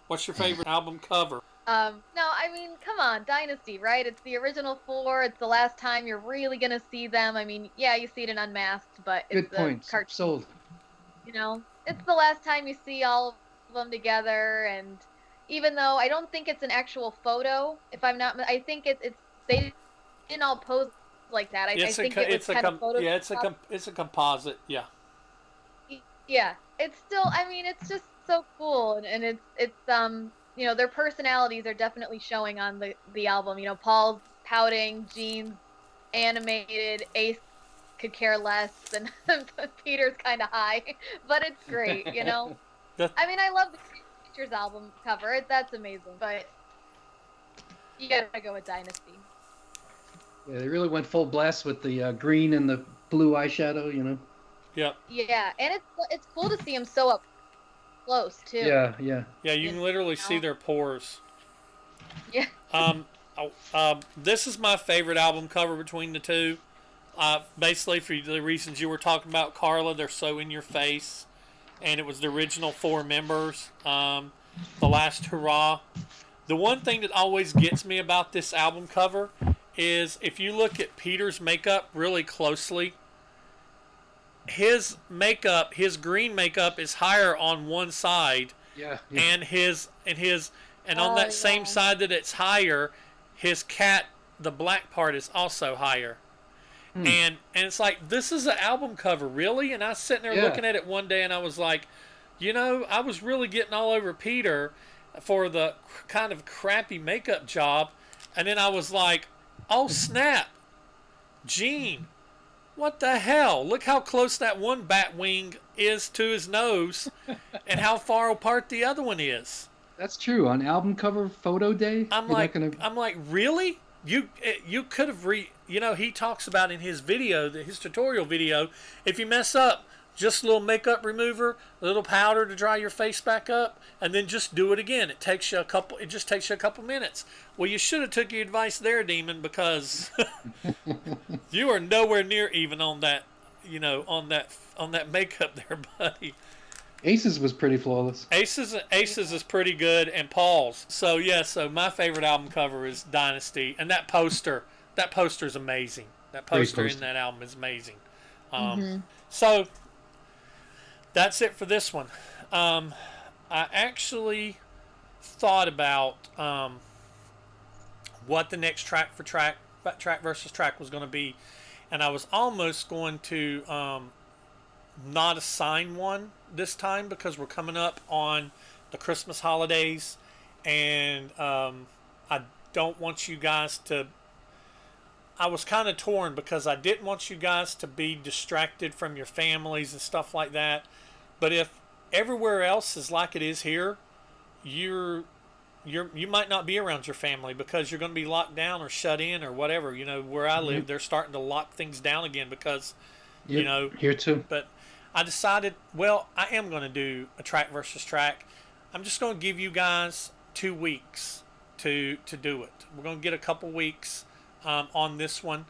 What's your favorite album cover?
No, I mean, come on, Dynasty, right? It's the original 4. It's the last time you're really gonna see them. I mean, yeah, you see it in Unmasked, but it's
Good point.
cartoon.
Sold.
You know, it's the last time you see all of them together. And even though I don't think it's an actual photo, if I'm not, I think it's they didn't all pose like that. I think it was kind of photo.
Yeah, it's a composite. Yeah.
Yeah, it's still. I mean, it's just so cool, and it's you know, their personalities are definitely showing on the album. You know, Paul's pouting, Gene's animated, Ace could care less, and Peter's kind of high, but it's great, you know. I mean, I love the Creatures album cover. That's amazing, but you gotta go with Dynasty.
Yeah, they really went full blast with the green and the blue eyeshadow, you know.
Yep.
Yeah, and it's cool to see them so up close too.
Yeah.
Yeah, you can literally see their pores.
Yeah.
This is my favorite album cover between the two. Basically, for the reasons you were talking about, Karla, they're so in your face, and it was the original 4 members. The Last Hurrah. The one thing that always gets me about this album cover is if you look at Peter's makeup really closely, his makeup, his green makeup, is higher on one side, and on that same side that it's higher, his cat, the black part, is also higher. And it's like, this is an album cover, really? And I was sitting there looking at it one day, and I was like, you know, I was really getting all over Peter for the kind of crappy makeup job, and then I was like, oh snap, Gene. What the hell? Look how close that one bat wing is to his nose and how far apart the other one is.
That's true. On album cover photo day,
I'm like, really? You could have you know, he talks about in his video, his tutorial video, if you mess up, just a little makeup remover, a little powder to dry your face back up, and then just do it again. It just takes you a couple minutes. Well, you should have took your advice there, Demon, because you are nowhere near even on that, you know, on that makeup there, buddy.
Aces was pretty flawless.
Aces is pretty good, and Paul's. So so my favorite album cover is Dynasty, and that poster is amazing. That poster in that album is amazing. So that's it for this one. I actually thought about what the next track versus track was going to be, and I was almost going to not assign one this time because we're coming up on the Christmas holidays, and I don't want you guys to. I was kind of torn because I didn't want you guys to be distracted from your families and stuff like that. But if everywhere else is like it is here, you might not be around your family because you're going to be locked down or shut in or whatever. You know, where I live, they're starting to lock things down again because, you know.
Here too.
But I decided, well, I am going to do a track versus track. I'm just going to give you guys 2 weeks to do it. We're going to get a couple weeks on this one.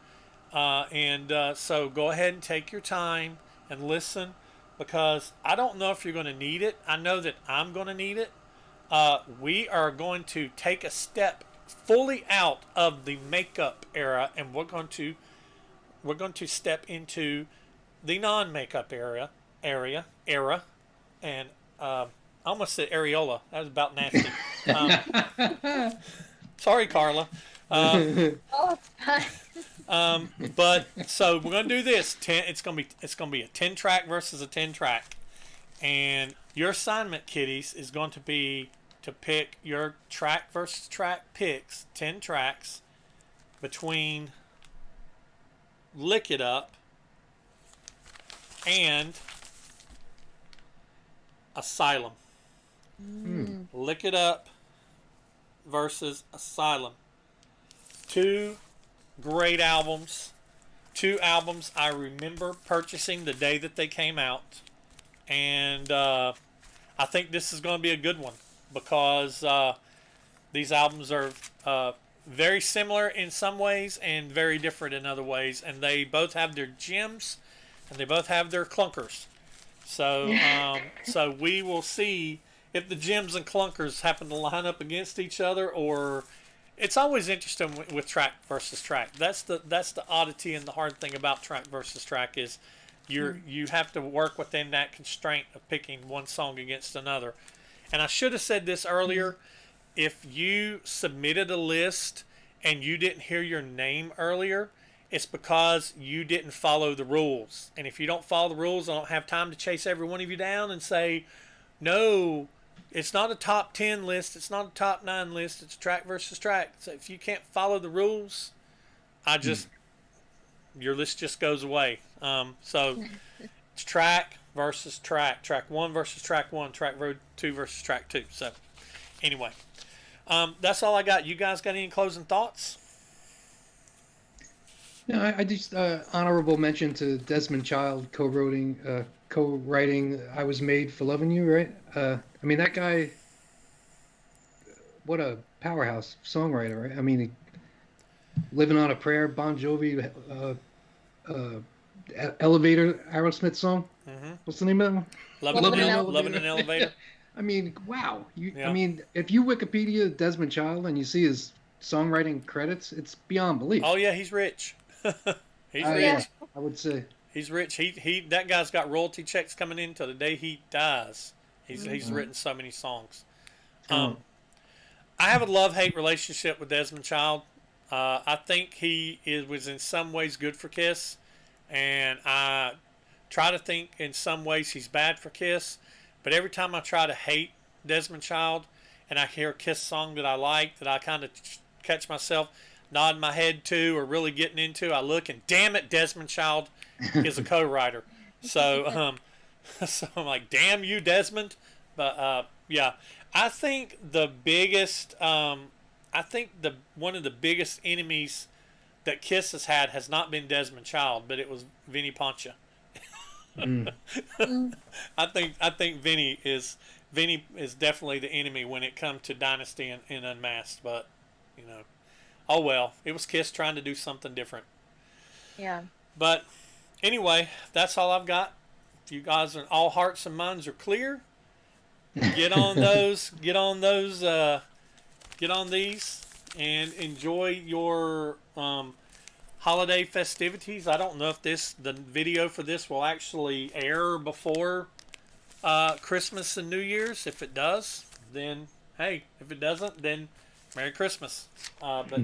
So go ahead and take your time and listen, because I don't know if you're going to need it. I know that I'm going to need it. We are going to take a step fully out of the makeup era, and we're going to step into the non-makeup era, and I almost said areola. That was about nasty. Sorry, Karla. But so we're gonna do this. It's gonna be a 10-track versus a 10-track, and your assignment, kiddies, is going to be to pick your track versus track picks. 10 tracks between Lick It Up and Asylum. Lick It Up versus Asylum. Two great albums. Two albums I remember purchasing the day that they came out. And I think this is going to be a good one because these albums are very similar in some ways and very different in other ways. And they both have their gems and they both have their clunkers. So, so we will see if the gems and clunkers happen to line up against each other, or it's always interesting with track versus track. That's the oddity and the hard thing about track versus track is you have to work within that constraint of picking one song against another. And I should have said this earlier. If you submitted a list and you didn't hear your name earlier, it's because you didn't follow the rules. And if you don't follow the rules, I don't have time to chase every one of you down and say, no, it's not a top 10 list. It's not a top 9 list. It's track versus track. So if you can't follow the rules, your list just goes away. So it's track versus track. Track 1 versus track 1. Track 2 versus track 2. So anyway, that's all I got. You guys got any closing thoughts?
No, I just honorable mention to Desmond Child co-writing "I Was Made for Loving You." Right? I mean, that guy, what a powerhouse songwriter, right? I mean, "Living on a Prayer," Bon Jovi, "Elevator," Aerosmith song.
Mm-hmm.
What's the name of that one?
Loving an Elevator.
I mean, wow.
Yeah.
I mean, if you Wikipedia Desmond Child and you see his songwriting credits, it's beyond belief.
Oh yeah, he's rich. He's rich.
Yeah, I would say
He's rich. He that guy's got royalty checks coming in till the day he dies. He's written so many songs. I have a love-hate relationship with Desmond Child. I think he was in some ways good for Kiss, and I try to think in some ways he's bad for Kiss. But every time I try to hate Desmond Child and I hear a Kiss song that I like, that I kind of catch myself nodding my head to or really getting into, I look and damn it, Desmond Child is a co-writer. So, so I'm like, damn you, Desmond. But yeah, I think the biggest, one of the biggest enemies that Kiss has had has not been Desmond Child, but it was Vinnie Poncha. I think Vinny is definitely the enemy when it comes to Dynasty and Unmasked. But oh well, it was Kiss trying to do something different.
Yeah.
But anyway, that's all I've got. If you guys are all hearts and minds are clear, get on those, get on these, and enjoy your holiday festivities. I don't know if the video for this will actually air before Christmas and New Year's. If it does, then hey. If it doesn't, then Merry Christmas. But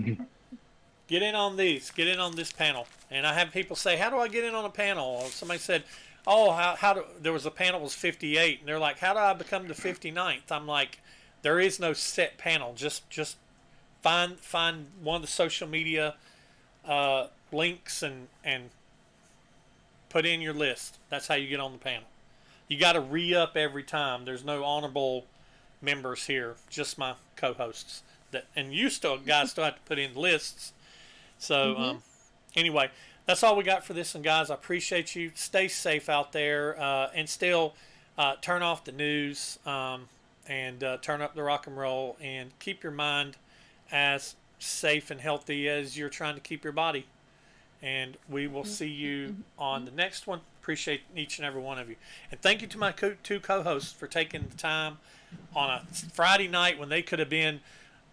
get in on these. Get in on this panel. And I have people say, how do I get in on a panel? Or somebody said, oh, there was a panel was 58. And they're like, how do I become the 59th? I'm like, there is no set panel. Just find one of the social media links and put in your list. That's how you get on the panel. You got to re-up every time. There's no honorable members here, just my co-hosts. And you guys still have to put in lists. So anyway, that's all we got for this one, guys. I appreciate you. Stay safe out there, and still turn off the news and turn up the rock and roll, and keep your mind as safe and healthy as you're trying to keep your body. And we will see you on the next one. Appreciate each and every one of you. And thank you to my two co-hosts for taking the time on a Friday night when they could have been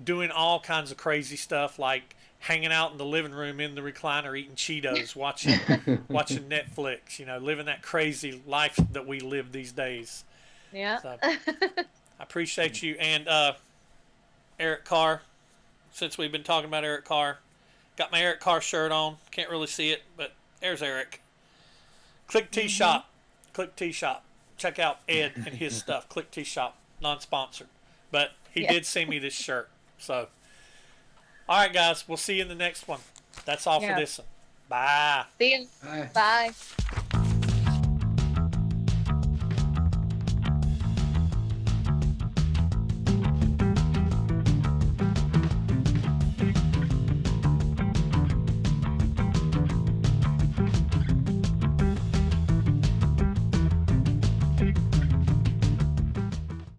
doing all kinds of crazy stuff, like hanging out in the living room in the recliner eating Cheetos, watching Netflix, living that crazy life that we live these days.
Yeah.
So, I appreciate you. And Eric Carr, since we've been talking about Eric Carr, got my Eric Carr shirt on. Can't really see it, but there's Eric. Click T Shop. Click T Shop. Check out Ed and his stuff. Click T Shop. Non-sponsored. But he did send me this shirt. So, all right, guys. We'll see you in the next one. That's all for this one. Bye.
See you.
Bye.
Bye.